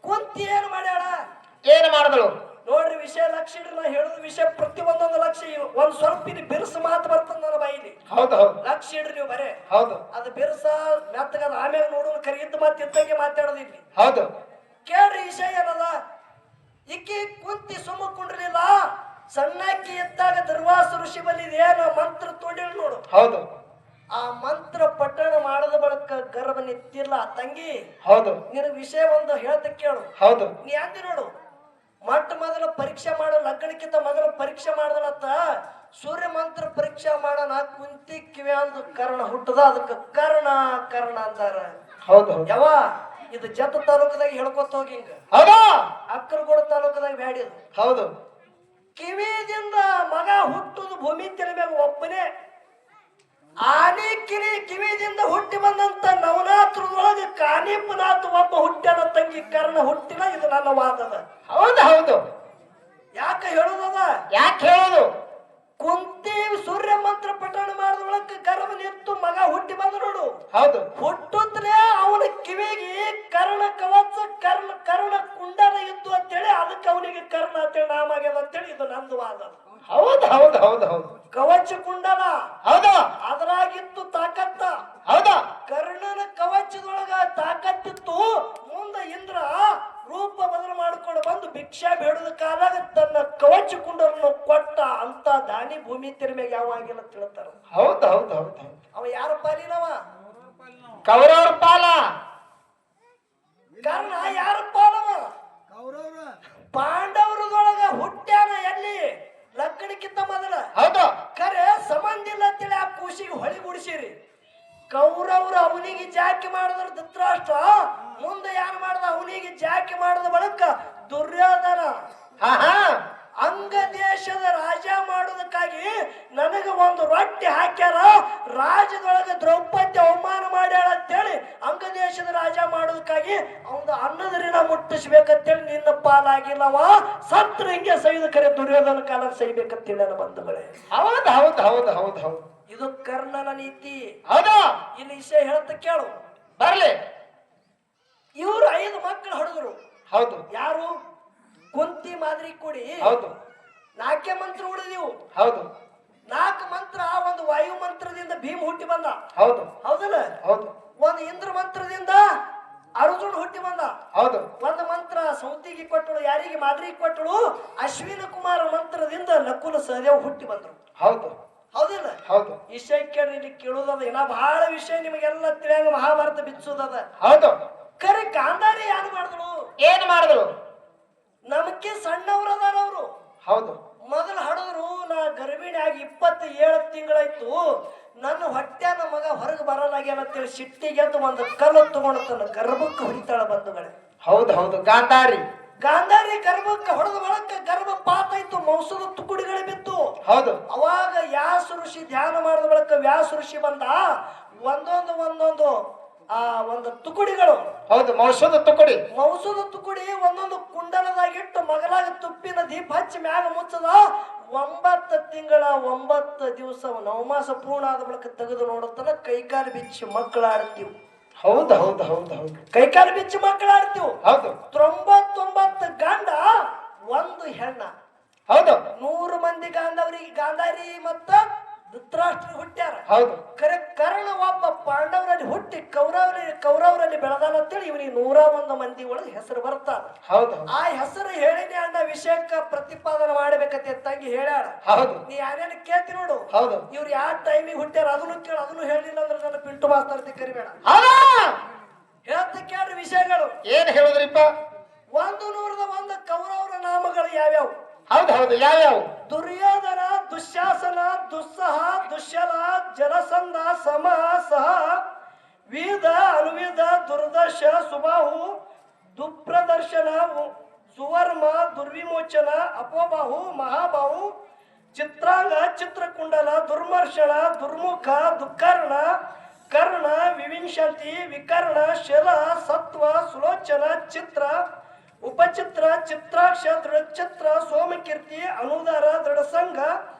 ಕುಂತಿ ಏನ್ ಮಾಡ್ಯಾಳ? ಏನು ಮಾಡಿದಳು ನೋಡ್ರಿ, ವಿಷಯ ಲಕ್ಷ ಇಡ್ರಿ. ನಾ ಹೇಳುದು ವಿಷಯ ಪ್ರತಿ ಒಂದೊಂದು ಲಕ್ಷ. ಒಂದ್ ಸ್ವಲ್ಪ ಇಲ್ಲಿ ಬಿರುಸು ಮಾತು ಬರ್ತದ ನನ್ನ ಬಾಯಿಲಿ. ಹೌದು ಹೌದು ಲಕ್ಷ ಇಡ್ರಿ ನೀವು ಬರೇ. ಹೌದು ಅದು ಬಿರುಸ ಮೆತ್ತಗದ ಆಮೇಲೆ ನೋಡೋದು ಕರಿಯಿದ್ದು ಮಾತು ಇದ್ದಂಗೆ ಮಾತಾಡೋದು ಇಲ್ಲಿ. ಹೌದು ಕೇಳ್ರಿ ವಿಷಯ ಏನದ. ಇಕ್ಕಿ ಕುಂತಿ ಸುಮ್ಮ ಕುಂಡ್ರಲಿಲ್ಲ. ಸಣ್ಣಕ್ಕಿ ಇದ್ದಾಗ ದುರ್ವಾಸ ಋಷಿ ಬಲ್ಲಿದ ಏನು ಮಂತ್ರ ತೊಡಿಲ್ ನೋಡು. ಹೌದು ಆ ಮಂತ್ರ ಪಠಣ ಮಾಡದ ಬಳಿಕ ಗರ್ಭ ನಿಂತಿಲ್ಲ ತಂಗಿ. ಹೌದು ನಿನ್ನ ವಿಷಯ ಒಂದು ಹೇಳ್ತ ಕೇಳು. ಹೌದು ನೀ ಅಂದಿ ನೋಡು, ಮೊದಲ ಪರೀಕ್ಷೆ ಮಾಡೋ ಲಗ್ನಕ್ಕಿಂತ ಮೊದಲ ಪರೀಕ್ಷೆ ಮಾಡದಲತ್ತ ಸೂರ್ಯ ಮಂತ್ರ ಪರೀಕ್ಷೆ ಮಾಡೋಣ. ಕುಂತಿ ಕಿವಿ ಅಂದು ಕರ್ಣ ಹುಟ್ಟದ, ಅದಕ್ಕೆ ಕರ್ಣ ಅಂತಾರ. ಹೌದು ಯಾವ ಇದು ಜತ ತಾಲೂಕದಾಗ ಹೇಳ್ಕೊತ ಹೋಗಿ ಹಿಂಗ. ಹೌದು ಅಕ್ಕರಗೋಡ ತಾಲೂಕದಾಗ ಬ್ಯಾಡಿದು. ಹೌದು ಕಿವಿದಿಂದ ಮಗ ಹುಟ್ಟುದು ಭೂಮಿ ತಿನ್ನಬೇಕು ಒಬ್ಬನೇ. ಆನೆ ಕಿವಿದಿಂದ ಹುಟ್ಟಿ ಬಂದಂತ ನವನಾಥರೊಳಗೆ ಕಾನಿಪನಾಥ ಒಬ್ಬ ಹುಟ್ಟ್ಯಾನ ತಂಗಿ. ಕರ್ಣ ಹುಟ್ಟಿನ. ಇದು ನನ್ನ ವಾದದ. ಹೌದು ಹೌದು ಯಾಕೆ ಹೇಳುದದ? ಯಾಕೆ ಹೇಳೋದು? ಕುಂತಿ ಸೂರ್ಯ ಮಂತ್ರ ಪಠಣ ಮಾಡಿದೊಳಕ ಗರ್ಭ ನಿಂತು ಮಗ ಹುಟ್ಟಿ ಬಂದ ನೋಡು. ಹೌದು ಹುಟ್ಟುತ್ತಲೇ ಅವನ ಕಿವಿಗೆ ಕರ್ಣ ಕವಚ ಕರ್ಣ ಕುಂಡನ ಇದ್ದು ಅಂತೇಳಿ ಅದಕ್ಕೆ ಅವನಿಗೆ ಕರ್ಣ ಅಂತೇಳಿ ನಾಮ ಆಗ್ಯದ ಅಂತೇಳಿ ಇದು ನಂದು ವಾದ. ಹೌದು ಹೌದು ಹೌದು ಹೌದು ಕವಚ ಕುಂಡಲ ಹೌದು ಅದರಾಗಿತ್ತು ತಾಕತ್ತ. ಹೌದಾ ಕರ್ಣನ ಕವಚದೊಳಗ ತಾಕತ್ತಿತ್ತು. ಮುಂದೆ ಇಂದ್ರ ರೂಪ ಬದಲು ಮಾಡಿಕೊಂಡು ಬಂದು ಭಿಕ್ಷಾ ಬೇಡದ ಕಾಲಾಗ ತನ್ನ ಕವಚ ಕುಂಡಲನ್ನು ಕೊಟ್ಟ ಅಂತ ದಾನಿ ಭೂಮಿ ತಿರುಮೆಗೆ ಯಾವ ಆಗಿಲ್ಲ ತಿಳ್ತಾರ. ಹೌದು ಹೌದು ಹೌದು ಹೌದು ಅವ ಯಾರ ಪಾಲಿನವ? ಕೌರವ್ರ ಪಾಲ. ಕರ್ಣ ಯಾರ ಪಾಲವ? ಪಾಂಡವರದೊಳಗ ಹುಟ್ಟ್ಯಾನ. ಎಲ್ಲಿ? ಲಗ್ನಕ್ಕಿಂತ ಮೊದಲ. ಹೌದು ಕರೆ ಸಂಬಂಧ ಇಲ್ಲ ಅಂತೇಳಿ ಆ ಕೂಸಿಗೆ ಹೊಳಿಗುಡಿಸಿರಿ. ಕೌರವ್ರು ಅವನಿಗೆ ಜಾಕಿ ಮಾಡಿದ್ರ ಧೃತರಾಷ್ಟ್ರ. ಮುಂದೆ ಯಾರು ಮಾಡ್ದ? ಅವನಿಗೆ ಜಾಕಿ ಮಾಡಿದ ಬಳಿಕ ದುರ್ಯೋಧನ ಅಂಗ ದೇಶದ ರಾಜ ಮಾಡೋದಕ್ಕಾಗಿ ನನಗೆ ಒಂದು ರೊಟ್ಟಿ ಹಾಕ್ಯಾರ. ರಾಜ್ಯದೊಳಗೆ ದ್ರೌಪದಿ ಅವಮಾನ ಮಾಡ್ಯಾಳ ಅಂತೇಳಿ ಅಂಗ ದೇಶದ ರಾಜ ಮಾಡೋದಕ್ಕಾಗಿ ಅವನ ಅನ್ನದ ಋಣ ಮುಟ್ಟಿಸ್ಬೇಕಂತೇಳಿ ನಿನ್ನ ಪಾಲಾಗಿಲ್ಲವ. ಸತ್ರ ಹಿಂಗೆ ಸೈದ ಕರೆ ದುರ್ಯೋಧನ ಕಾಲ ಸೈಬೇಕಂತೇಳಿ ನನ್ನ ಬಂಧುಗಳೇ. ಹೌದು ಹೌದು ಹೌದು ಹೌದು ಹೌದು ಇದು ಕರ್ಣನ ನೀತಿ. ಹೌದಾ ಇಲ್ಲಿ ವಿಷಯ ಹೇಳ್ತ ಕೇಳು. ಬರ್ಲಿ. ಇವ್ರು 5 ಮಕ್ಕಳು ಹೊಡೆದ್ರು. ಹೌದು ಯಾರು? ಕುಂತಿ ಮಾದರಿ ಕೂಡಿ ಹೌದು 4 ಮಂತ್ರ ಉಳಿದಿವು. ಹೌದು 4 ಮಂತ್ರ. ಒಂದು ವಾಯು ಮಂತ್ರದಿಂದ ಭೀಮ್ ಹುಟ್ಟಿ ಬಂದ. ಹೌದು ಹೌದಲ್ಲ? ಹೌದು ಒಂದು ಇಂದ್ರ ಮಂತ್ರದಿಂದ ಅರ್ಜುನ್ ಹುಟ್ಟಿ ಬಂದ. ಹೌದು ಒಂದು ಮಂತ್ರ ಸೌತಿಗೆ ಕೊಟ್ಟಳು, ಯಾರಿಗೆ ಮಾದ್ರಿಗೆ ಕೊಟ್ಟಳು, ಅಶ್ವಿನ ಕುಮಾರ ಮಂತ್ರದಿಂದ ನಕುಲ ಸಹದೇವ್ ಹುಟ್ಟಿ ಬಂದ್ರು. ಹೌದು ಹೌದಿಲ್ಲ? ಹೌದು ವಿಷಯ ಕೇಳಿ ಇಲ್ಲಿ ಕೇಳುದದ, ಇನ್ನ ಬಹಳ ವಿಷಯ ನಿಮಗೆಲ್ಲ ತಿಳಿಯಂಗ ಮಹಾಭಾರತ ಬಿಚ್ಚುದದ. ಹೌದು ಕರೆ ಗಾಂಧಾರಿ ಯಾರು ಮಾಡಿದ್ರು? ಏನ್ ಮಾಡಿದ್ರು? ನಮಕ್ಕೆ ಸಣ್ಣವ್ರದಾರ ಅವರು. ಹೌದು ಮೊದಲು ಹಡಿದ್ರು, ನಾ ಗರ್ಭಿಣಿ ಆಗಿ 27 ತಿಂಗಳಾಯ್ತು, ನನ್ನ ಹೊಟ್ಯಾನ ಮಗ ಹೊರಗೆ ಬರಲಾಗ್ಯಾನ ಅಂತೇಳಿ ಸಿಟ್ಟಿಗೆದ್ದು ಒಂದು ಕಲ್ಲು ತಗೊಂಡು ತನ್ನ ಗರ್ಭಕ್ಕೆ ಹೊಡಿತಾಳ ಬಂಧುಗಳೇ. ಹೌದು ಹೌದು ಗಾಂಧಾರಿ ಗಾಂಧಾರಿ ಗರ್ಭಕ್ಕೆ ಹೊಡೆದ ಬಳಕ ಗರ್ಭಪಾತ ಇತ್ತು, ಮೌಸದ ತುಕುಡಿಗಳು ಬಿತ್ತು. ಹೌದು ಅವಾಗ ವ್ಯಾಸ ಋಷಿ ಧ್ಯಾನ ಮಾಡಿದ ಬಳಕ ವ್ಯಾಸ ಋಷಿ ಬಂದ. ಒಂದೊಂದು ಒಂದು ತುಕುಡಿಗಳು, ಹೌದು ಮೌಸದ ತುಕಡಿ, ಮೌಸದ ತುಕುಡಿ ಒಂದೊಂದು ಕುಂಡಲದಾಗಿಟ್ಟು ಮಗಲಾಗ ತುಪ್ಪಿನ ದೀಪ ಹಚ್ಚಿ ಮ್ಯಾಗ ಮುಚ್ಚದ. 9 ತಿಂಗಳ 9 ದಿವಸ ನವಮಾಸ ಪೂರ್ಣ ಆದ ಬಳಿಕ ತೆಗೆದು ನೋಡುತ್ತಾನ, ಕೈಕಾಲು ಬಿಚ್ಚಿ ಮಕ್ಕಳಾಡ್ತೀವಿ. ಹೌದು ಹೌದು ಹೌದು ಹೌದು ಕೈಕಾಲು ಬಿಚ್ಚಿ ಮಕ್ಕಳಾಡ್ತೀವಿ. ಹೌದು 99 ಗಂಡ 1 ಹೆಣ್ಣ. ಹೌದು 100 ಮಂದಿ ಗಾಂಧಾರಿ ಮತ್ತ ಧೃತರಾಷ್ಟ್ರ ಹುಟ್ಟ್ಯಾರ. ಹೌದು ಕರ್ಣ ಒಬ್ಬ ಪಾಂಡವರಲ್ಲಿ ಹುಟ್ಟಿ ಕೌರವರಲ್ಲಿ ಬೆಳೆದಾನ ಅಂತೇಳಿ ಇವನಿಗೆ 101 ಮಂದಿ ಒಳಗೆ ಹೆಸರು ಬರ್ತಾನ. ಹೌದು ಆ ಹೆಸರು ಹೇಳಿನಿ ಅಣ್ಣ, ವಿಷಯಕ್ಕ ಪ್ರತಿಪಾದನೆ ಮಾಡಬೇಕಂತ ತಂಗಿ ಹೇಳ್ಯಾಳ. ಹೌದು ನೀ ಯಾರ್ಯಾನ ಕೇಳ್ತಿ ನೋಡು, ಹೌದು ಇವ್ರು ಯಾವ ಟೈಮಿಗೆ ಹುಟ್ಟ್ಯಾರ ಅದನ್ನು ಕೇಳ, ಅದನ್ನು ಹೇಳಿಲ್ಲ ಅಂದ್ರೆ ನನ್ನ ಪಿಂಟು ಮಾಸ್ತರ್ತಿ ಕರಿಬೇಡ. ಹೇಳ್ತ ಕೇಳ್ರಿ ವಿಷಯಗಳು. ಏನ್ ಹೇಳಿದ್ರಿಪ್ಪ? 101 ಕೌರವರ ನಾಮಗಳು ಯಾವ್ಯಾವು? ಹೌದು ಹೌದು ಯಾವ್ಯಾವ? ದುರ್ಯೋಧನ, ದುಶ್ಯಾಸನ, ದುಸ್ಸಹ, ದುಶ್ಯಲ, ಜಲಸಂಧ, ಸಮ, ಸಹ, ವೀದ, ಅನುವಿದ, ದುರ್ದಶ, ಸುಬಾಹು, ದುಪ್ರದರ್ಶನ, ಸುವರ್ಮ, ದುರ್ವಿಮೋಚನ, ಅಪೋಬಾಹು, ಮಹಾಬಾಹು, ಚಿತ್ರಾಂಗ, ಚಿತ್ರಕುಂಡಲ, ದುರ್ಮರ್ಷಣ, ದುರ್ಮುಖ, ದುಃಕರ್ಣ, ಕರ್ಣ, ವಿವಿಂಶತಿ, ವಿಕರ್ಣ, ಶಲ, ಸತ್ವ, ಸುಲೋಚನ, ಚಿತ್ರ, ಉಪಚಿತ್ರ, ಚಿತ್ರಾಕ್ಷ, ದೃಢಚಿತ್ರ, ಸೋಮಕೀರ್ತಿ, ಅನುದಾರ, ದೃಢಸಂಗ,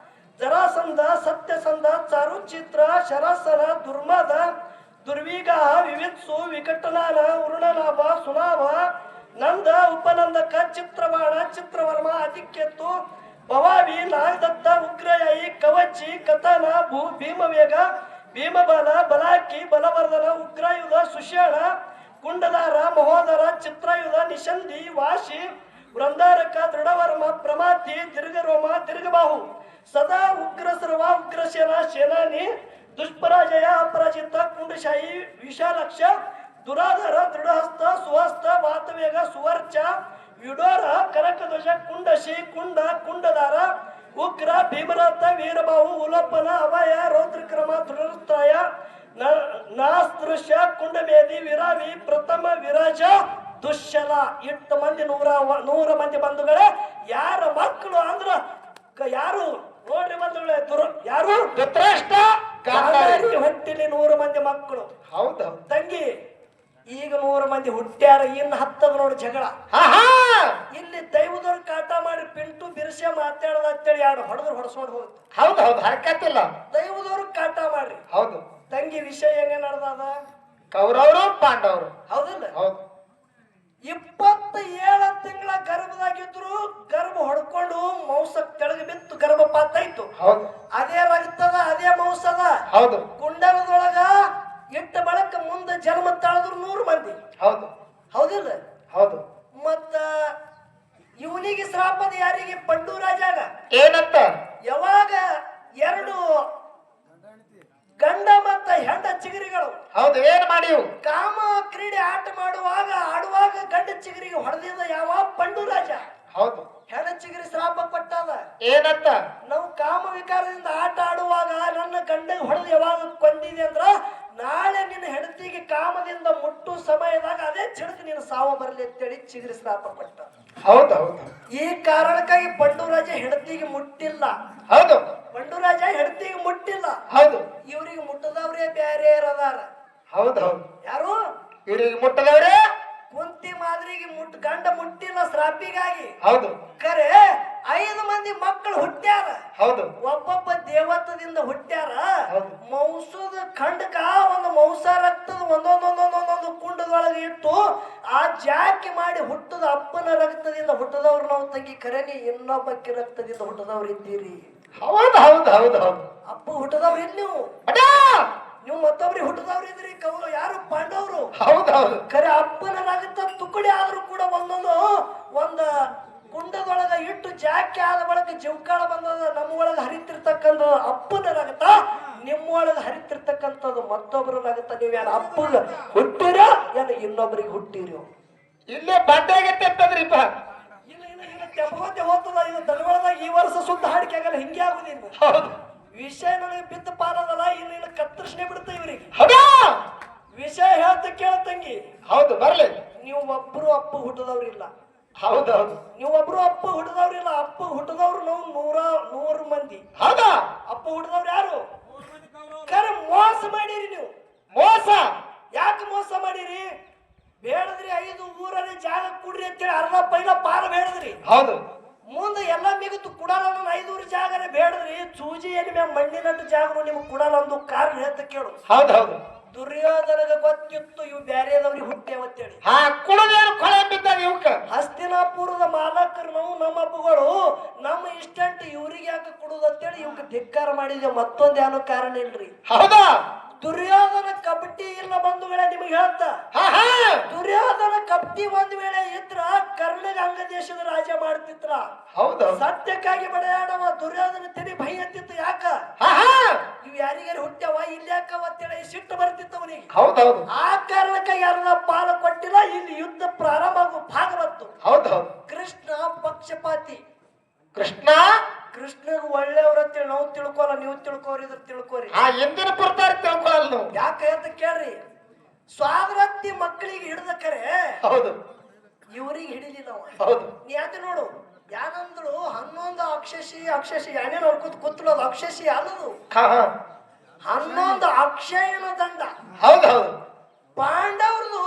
ಜರಾಸಂಧ, ಸತ್ಯಸಂಧ, ಚಾರುಚಿತ್ರ, ಶರಾಸನ, ದುರ್ಮದ, ದುರ್ವಿಗಾಹ, ವಿವಿತ್ಸು, ವಿಕಟನಾನ, ಉರುಣಲಾಭ, ಸುನಾಭ, ನಂದ, ಉಪನಂದಕ, ಚಿತ್ರಬಾಣ, ಚಿತ್ರವರ್ಮ, ಅತಿಕ್ಯತ್ತು, ಭವಾವಿ, ನಾಗದತ್ತ, ಉಗ್ರಯಾಯಿ, ಕವಚಿ, ಕಥನ, ಭೀಮವೇಗ, ಭೀಮಬಲ, ಬಲಾಕಿ, ಬಲವರ್ಧನ, ಉಗ್ರಾಯುಧ, ಸುಷೇಣ, ಕುಂಡಲಾರ, ಮಹೋದರ, ಚಿತ್ರಯುಧ, ನಿಶಂದಿ, ವಾಶಿ, ವೃಂದಾರಕ, ದೃಢವರ್ಮ, ಪ್ರಮಾತಿ, ದೀರ್ಘರೋಮ, ದೀರ್ಘಬಾಹು, ಸದಾ ಉಗ್ರಸರ್ವ, ಉಗ್ರಸೇನ, ಸೇನಾನಿ, ದುಷ್ಪರಾಜಯ, ಅಪರಾಜಿತ, ಕುಂಡಶಾಹಿ, ವಿಶಾಲಕ್ಷ, ದುರಾಧರ, ದೃಢಹಸ್ತ, ಸುಹಸ್ತ, ವಾತವೇಗ, ಸುವರ್ಚ, ವಿಡೋರ, ಕನಕಧ್ವಜ, ಕುಂಡಶಿ, ಕುಂಡದಾರ, ಉಗ್ರ, ಭೀಮರಥ, ವೀರಬಾಹು, ಉಲೋಪನ, ಅಭಯ, ರೌದ್ರಕ್ರಮ, ದೃಢಸ್ಥಾಯ, ನಾಸ್ದೃಶ್ಯ, ಕುಂಡಮೇದಿ, ವಿರಾವಿ, ಪ್ರಥಮ, ವಿರಾಜ, ದುಶ್ಯಲ. 8 ಮಂದಿ 100 ಮಂದಿ ಬಂಧುಗಳೇ. ಯಾರ ಮಕ್ಕಳು ಅಂದ್ರ ಯಾರು ನೋಡ್ರಿ ಬಂಧುಗಳೇ, ಯಾರು? ಧೃತರಾಷ್ಟ್ರ ಗಾಂಧಾರಿ ಹೊಟ್ಟಿಲಿ 100 ಮಂದಿ ಮಕ್ಕಳು. ಹೌದು ತಂಗಿ ಈಗ 100 ಮಂದಿ ಹುಟ್ಟ್ಯಾರ, ಇನ್ನು 10 ನೋಡಿ ಜಗಳ. ಇಲ್ಲಿ ದೈವದವ್ರ ಕಾಟ ಮಾಡಿ ಪಿಂಟು ಬಿರ್ಸೆ ಮಾತಾಡದ ಅಂತೇಳಿ 2 ಹೊಡೆಸ್ಕೊಂಡು ಹೋಗುತ್ತೆ. ಹೌದು ಹೌದು ಹರಕತ್ತಿಲ್ಲ. ದೈವದವ್ರ ಕಾಟ ಮಾಡ್ರಿ. ಹೌದು ತಂಗಿ ವಿಷಯ ಏನೇನ್ ನಡೆದ? ಕೌರವರು ಪಾಂಡವರು. ಹೌದಿಲ್ಲ? ಹೌದು 27 ತಿಂಗಳ ಗರ್ಭದಾಗಿದ್ರು, ಗರ್ಭ ಹೊಡ್ಕೊಂಡು ಮೌಸ ಕೆಳಗೆ ಬಿತ್ತು, ಗರ್ಭಪಾತ ಆಯ್ತು. ಹೌದು ಅದೇ ರಕ್ತದ, ಅದೇ ಮೌಸದ. ಹೌದು ಕುಂಡಲದೊಳಗ ಇಟ್ಟ ಬಳಕ ಮುಂದೆ ಜನ್ಮ ತಾಳದ್ರು 100 ಮಂದಿ. ಹೌದು ಹೌದಿಲ್ಲ? ಹೌದು ಮತ್ತ ಇವನಿಗೆ ಶ್ರಾಪದ ಯಾರಿಗೆ? ಪಂಡು ರಾಜಾಗ. ಏನಂತ? ಯಾವಾಗ 2 ಗಂಡ ಮತ್ತ ಹೆಂಡ ಚಿಗರಿಗಳು ಹೌದು ಏನ್ ಮಾಡಿವು? ಕಾಮ ಕ್ರೀಡೆ ಆಡುವಾಗ ಗಂಡ ಚಿಗರಿಗೆ ಹೊಡೆದಿದ್ದ ಯಾವ? ಪಂಡು ರಾಜ. ಹೌದು ಹೆಣ ಚಿಗರಿ ಶ್ರಾಪ ಕೊಟ್ಟಾದ. ಏನಂತ? ನಾವು ಕಾಮ ವಿಕಾರದಿಂದ ಆಟ ಆಡುವಾಗ ನನ್ನ ಗಂಡಗೆ ಹೊಡೆದು ಯಾವಾಗ ಕೊಂದಿದೆ ಅಂದ್ರ, ನಾಳೆ ನಿನ್ನ ಹೆಂಡತಿಗೆ ಕಾಮದಿಂದ ಮುಟ್ಟು ಸಮಯದಾಗ ಅದೇ ಚಿಡಕ ನೀನು ಸಾವ ಬರಲಿ ಅಂತೇಳಿ ಚಿಗರಿ ಶ್ರಾಪ ಕೊಟ್ಟ. ಹೌದು ಹೌದು ಈ ಕಾರಣಕ್ಕಾಗಿ ಪಂಡುರಾಜ ಹೆಂಡತಿಗೆ ಮುಟ್ಟಿಲ್ಲ. ಹೌದು ಪಂಡುರಾಜ ಹೆಂಡತಿಗೆ ಮುಟ್ಟಿಲ್ಲ. ಹೌದು ಇವ್ರಿಗೆ ಮುಟ್ಟದವ್ರೇ ಬ್ಯಾರೆ ಅದಾರ. ಹೌದು ಹೌದು ಯಾರು? ಇವ್ರಿಗೆ ಮುಟ್ಟದವ್ರೆ ಕುಂತಿ ಮಾದ್ರಿಗೆ ಗಂಡ ಮುಟ್ಟಿಲ್ಲ ಶ್ರಾಪಿಗಾಗಿ. ಹೌದು ಕರೆ 5 ಮಂದಿ ಮಕ್ಕಳು ಹುಟ್ಟ್ಯಾರ. ಹೌದು ಒಬ್ಬೊಬ್ಬ ದೇವತ್ವದಿಂದ ಹುಟ್ಟ್ಯಾರ. ಹೌದು ಮೌಸದ ಖಂಡಕ ಒಂದು ಮೌಸ ರಕ್ತದ ಒಂದೊಂದೊಂದೊಂದೊಂದು ಕುಂಡದೊಳಗೆ ಇಟ್ಟು ಆ ಜಾಕಿ ಮಾಡಿ ಹುಟ್ಟದ ಅಪ್ಪನ ರಕ್ತದಿಂದ ಹುಟ್ಟದವ್ರು ನಾವು ತಂಗಿ. ಕರೆನಿ ಇನ್ನೊಬ್ಬಕ್ಕೆ ರಕ್ತದಿಂದ ಹುಟ್ಟದವ್ರು ಇದ್ದೀರಿ. ಹೌದು ಹೌದು ಹೌದು ಹೌದು ಅಪ್ಪ ಹುಟ್ಟದವ್ರು ಇಲ್ಲಿ ನೀವು. ನೀವು ಮತ್ತೊಬ್ರಿಗೆ ಹುಟ್ಟದವ್ರು ಇದ್ರಿ ಕೌರವ ಯಾರು ಪಾಂಡವರು. ಹೌದೌದು. ಖರೆ ಅಪ್ಪನಾಗುತ್ತ ತುಕಡಿ ಆದ್ರೂ ಕೂಡ ಒಂದ ಕುಂಡದೊಳಗ ಇಟ್ಟು ಜಾಕಿ ಆದ ಬಳಿಕ ಜೀವಕಾಳ ಬಂದದ ನಮ್ಮ ಒಳಗ ಹರಿತಿರ್ತಕ್ಕಂಥ ಅಪ್ಪನಾಗತ್ತ, ನಿಮ್ಮೊಳಗ ಹರಿತಿರ್ತಕ್ಕಂಥದ್ದು ಮತ್ತೊಬ್ರನಾಗತ್ತ. ನೀವೇನು ಅಪ್ಪಗ ಹುಟ್ಟಿರ ಏನ ಇನ್ನೊಬ್ರಿಗೆ ಹುಟ್ಟಿರೋ? ಇಲ್ಲೇ ಬಡ್ಡೆಗತ್ತೆ ಅಂತದ್ರಿಪ್ಪ. ಇಲ್ಲ ತೆಪ್ಪಗೋತೆ ಹೋಗ್ತದ. ಇದು ದನಗಳದಾಗ ಈ ವರ್ಷ ಸುತ್ತ ಹಾಡಿಕೆ ಆಗಲ್ಲ, ಹಿಂಗೆ ಆಗುದಿಲ್ಲ. ಹೌದು. ವಿಷಯ ನನಗೆ ಬಿದ್ದ ಪಾಲದಲ್ಲ, ಇನ್ನು ಕತ್ತರಿಸನೆ ಬಿಡುತ್ತ ಇವ್ರಿಗೆ. ಹೌದಾ? ವಿಷಯ ಹೇಳ್ತ ಕೇಳತಂಗಿ. ಹೌದು ಬರ್ಲಿ. ನೀವು ಒಬ್ರು ಅಪ್ಪ ಹುಟ್ಟದವ್ರಿಲ್ಲ. ಹೌದೌದು. ನೀವು ಒಬ್ರು ಅಪ್ಪ ಹುಟ್ಟದವ್ರಿಲ್ಲ. ಅಪ್ಪ ಹುಟ್ಟದವ್ರು ನಾವು 100 ಮಂದಿ. ಹೌದಾ? ಅಪ್ಪ ಹುಟ್ಟದವ್ರು ಯಾರು? ಖರೆ ಮೋಸ ಮಾಡಿರಿ ನೀವು. ಮೋಸ ಯಾಕೆ ಮೋಸ ಮಾಡಿರಿ? ಬೇಡದ್ರಿ 5 ಊರಲ್ಲಿ ಜಾಗ ಕೊಡ್ರಿ ಅಂತೇಳಿ ಅರ್ಧ ಪೈಲ ಪಾಲ ಬೇಡದ್ರಿ. ಹೌದು. ಮುಂದೆ ಎಲ್ಲ ಮಿಗುತ್ತು ಕುಡಾಲ 5 ಊರು ಜಾಗನೇ ಬೇಡದ್ರಿ. ಸೂಜಿ ಎಲ್ಲಿ ಮಣ್ಣಿನಂತ ಜಾಗ ನಿಮ್ಗೆ ಕುಡಾಲ ಒಂದು ಕಾರಣ ಹೇಳ್ತ ಕೇಳು. ಹೌದೌದು. ದುರ್ಯೋಧನಗ ಗೊತ್ತಿತ್ತು ಇವು ಬ್ಯಾರೆದವ್ರಿಗೆ ಹುಟ್ಟೇವತ್ತೇಳಿ. ಹಾ ಕುಡದೇನು ಕೊಳೆ ಬಿದ್ದಾಗ ಇವಕ್ಕ. ಹಸ್ತಿನಾಪುರದ ಮಾಲಕರು ನಾವು ನಮ್ಮ ಹಬ್ಬಗಳು ನಮ್ಮ ಇಷ್ಟಂಟ್ ಇವ್ರಿಗೆ ಯಾಕೆ ಕೊಡುದತ್ತೇಳಿ ಇವಕ್ಕೆ ಧಿಕ್ಕಾರ ಮಾಡಿದೆ. ಮತ್ತೊಂದು ಏನೋ ಕಾರಣ ಇಲ್ರಿ. ಹೌದಾ? ದುರ್ಯೋಧನ ಕಬಡ್ಡಿ ಇಲ್ಲ ಬಂದು ವೇಳೆ ನಿಮಗೆ ಹೇಳ್ತಾ. ದುರ್ಯೋಧನ ಕಬಡ್ಡಿ ಒಂದ್ ವೇಳೆ ಇದ್ರ ಕರ್ಣಗ ಅಂಗ ದೇಶದ ರಾಜ ಮಾಡ್ತಿದ್ರ. ಹೌದು. ಸತ್ಯಕ್ಕಾಗಿ ಬಡಯಾಡವ ದುರ್ಯೋಧನ ತೆರಿ ಭಯ ಅಂತಿತ್ತು. ಯಾಕ ಇವ್ ಯಾರಿಗಾರಿ ಹುಟ್ಟ್ಯಾವ ಇಲ್ಲಿ ಯಾಕವತ್ತೇಳಿ ಸಿಟ್ಟು ಬರ್ತಿತ್ತು ಅವನಿಗೆ. ಹೌದೌದು. ಆ ಕಾರಣಕ್ಕಾಗಿ ಯಾರ ಪಾಲ ಕೊಟ್ಟಿಲ್ಲ. ಇಲ್ಲಿ ಯುದ್ಧ ಪ್ರಾರಂಭ ಆಗುವ ಭಾಗ ಬಂತು. ಹೌದೌದು. ಕೃಷ್ಣ ಪಕ್ಷಪಾತಿ. ಕೃಷ್ಣಗ್ ಒಳ್ಳೆಯವ್ರ ಅಂತೇಳಿ ನಾವು ತಿಳ್ಕೊಲ್ಲ, ನೀವು ತಿಳ್ಕೋರಿದ್ರ ತಿಳ್ಕೋರಿ. ಎಂದಿನ ಪುರ್ತಾರ ತಿಳ್ಕೊಳಲ್ಲ ನಾವು. ಯಾಕೆ ಅಂತ ಕೇಳ್ರಿ. ಸ್ವಾದ್ರತ್ತಿ ಮಕ್ಕಳಿಗೆ ಹಿಡಿದ ಕರೆ. ಹೌದು. ಇವ್ರಿಗೆ ಹಿಡಿಲಿಲ್ಲ ಅವ. ಹೌದು. ನೀ ಯಾಕೆ ನೋಡು ಯಾನಂದ್ರು 11 ಅಕ್ಷಶಿ ಯಾನೇ ನೋಡ್ಕೊತ ಕೂತ್ಳೋದು ಅಕ್ಷಶಿ ಅನ್ನೋದು 11 ಅಕ್ಷಯಣ ದಂಡ. ಹೌದೌದು. ಪಾಂಡವ್ರದು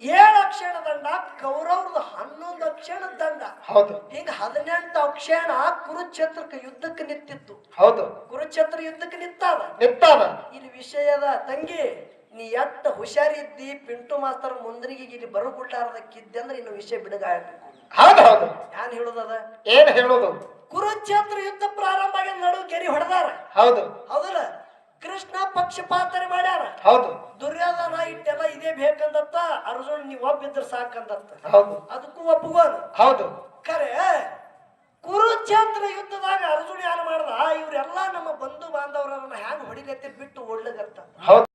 7 ಅಕ್ಷಯಣ ದಂಡ, ಕೌರವ್ರದು 11 ಅಕ್ಷಯಣ ದಂಡ. ಹೌದು. ಹಿಂಗ 18 ಅಕ್ಷಯಣ ಕುರುಕ್ಷೇತ್ರಕ್ಕೆ ಯುದ್ಧಕ್ಕೆ ನಿಂತಿತ್ತು. ಹೌದು. ಕುರುಕ್ಷೇತ್ರ ಯುದ್ಧಕ್ಕೆ ನಿಂತಾದ. ಇಲ್ಲಿ ವಿಷಯದ ತಂಗಿ ನೀ ಎಟ್ಟ ಹುಷಾರಿದ್ದಿ. ಪಿಂಟು ಮಾಸ್ತರ್ ಮುಂದ್ರಿಗೆ ಇಲ್ಲಿ ಬರುಗುಡ್ಲಾರ್ದಕ್ಕಿದ್ದೆ ಅಂದ್ರೆ ಇನ್ನು ವಿಷಯ ಬಿಡುಗಾಡಬೇಕು. ಹೌದೌದು. ಏನ್ ಹೇಳುದದ? ಏನ್ ಹೇಳುದು? ಕುರುಕ್ಷೇತ್ರ ಯುದ್ಧ ಪ್ರಾರಂಭ ಆಗಿ ನಡು ಗೆರಿ ಹೊಡೆದಾರ. ಹೌದು. ಹೌದಲ್ಲ? ಕೃಷ್ಣ ಪಕ್ಷಪಾತನೆ ಮಾಡ್ಯಾರ. ಹೌದು. ದುರ್ಯೋಧನ ಇಟ್ಟೆಲ್ಲ ಇದೇ ಬೇಕಂದತ್ತ. ಅರ್ಜುನ್ ನೀವ್ ಒಬ್ಬಿದ್ರ ಸಾಕಂದತ್ತ. ಹೌದು. ಅದಕ್ಕೂ ಒಪ್ಪುಗೋನು. ಹೌದು. ಖರೆ ಕುರುಕ್ಷೇತ್ರ ಯುದ್ಧದಾಗ ಅರ್ಜುನ್ ಯಾರು ಮಾಡ್ದ? ಇವ್ರೆಲ್ಲಾ ನಮ್ಮ ಬಂಧು ಬಾಂಧವರನ್ನ ಹ್ಯಾಂಗ ಹೊಡಿಲತ್ತಿ ಬಿಟ್ಟು ಓಡ್ಲಗತ್ತ. ಹೌದು.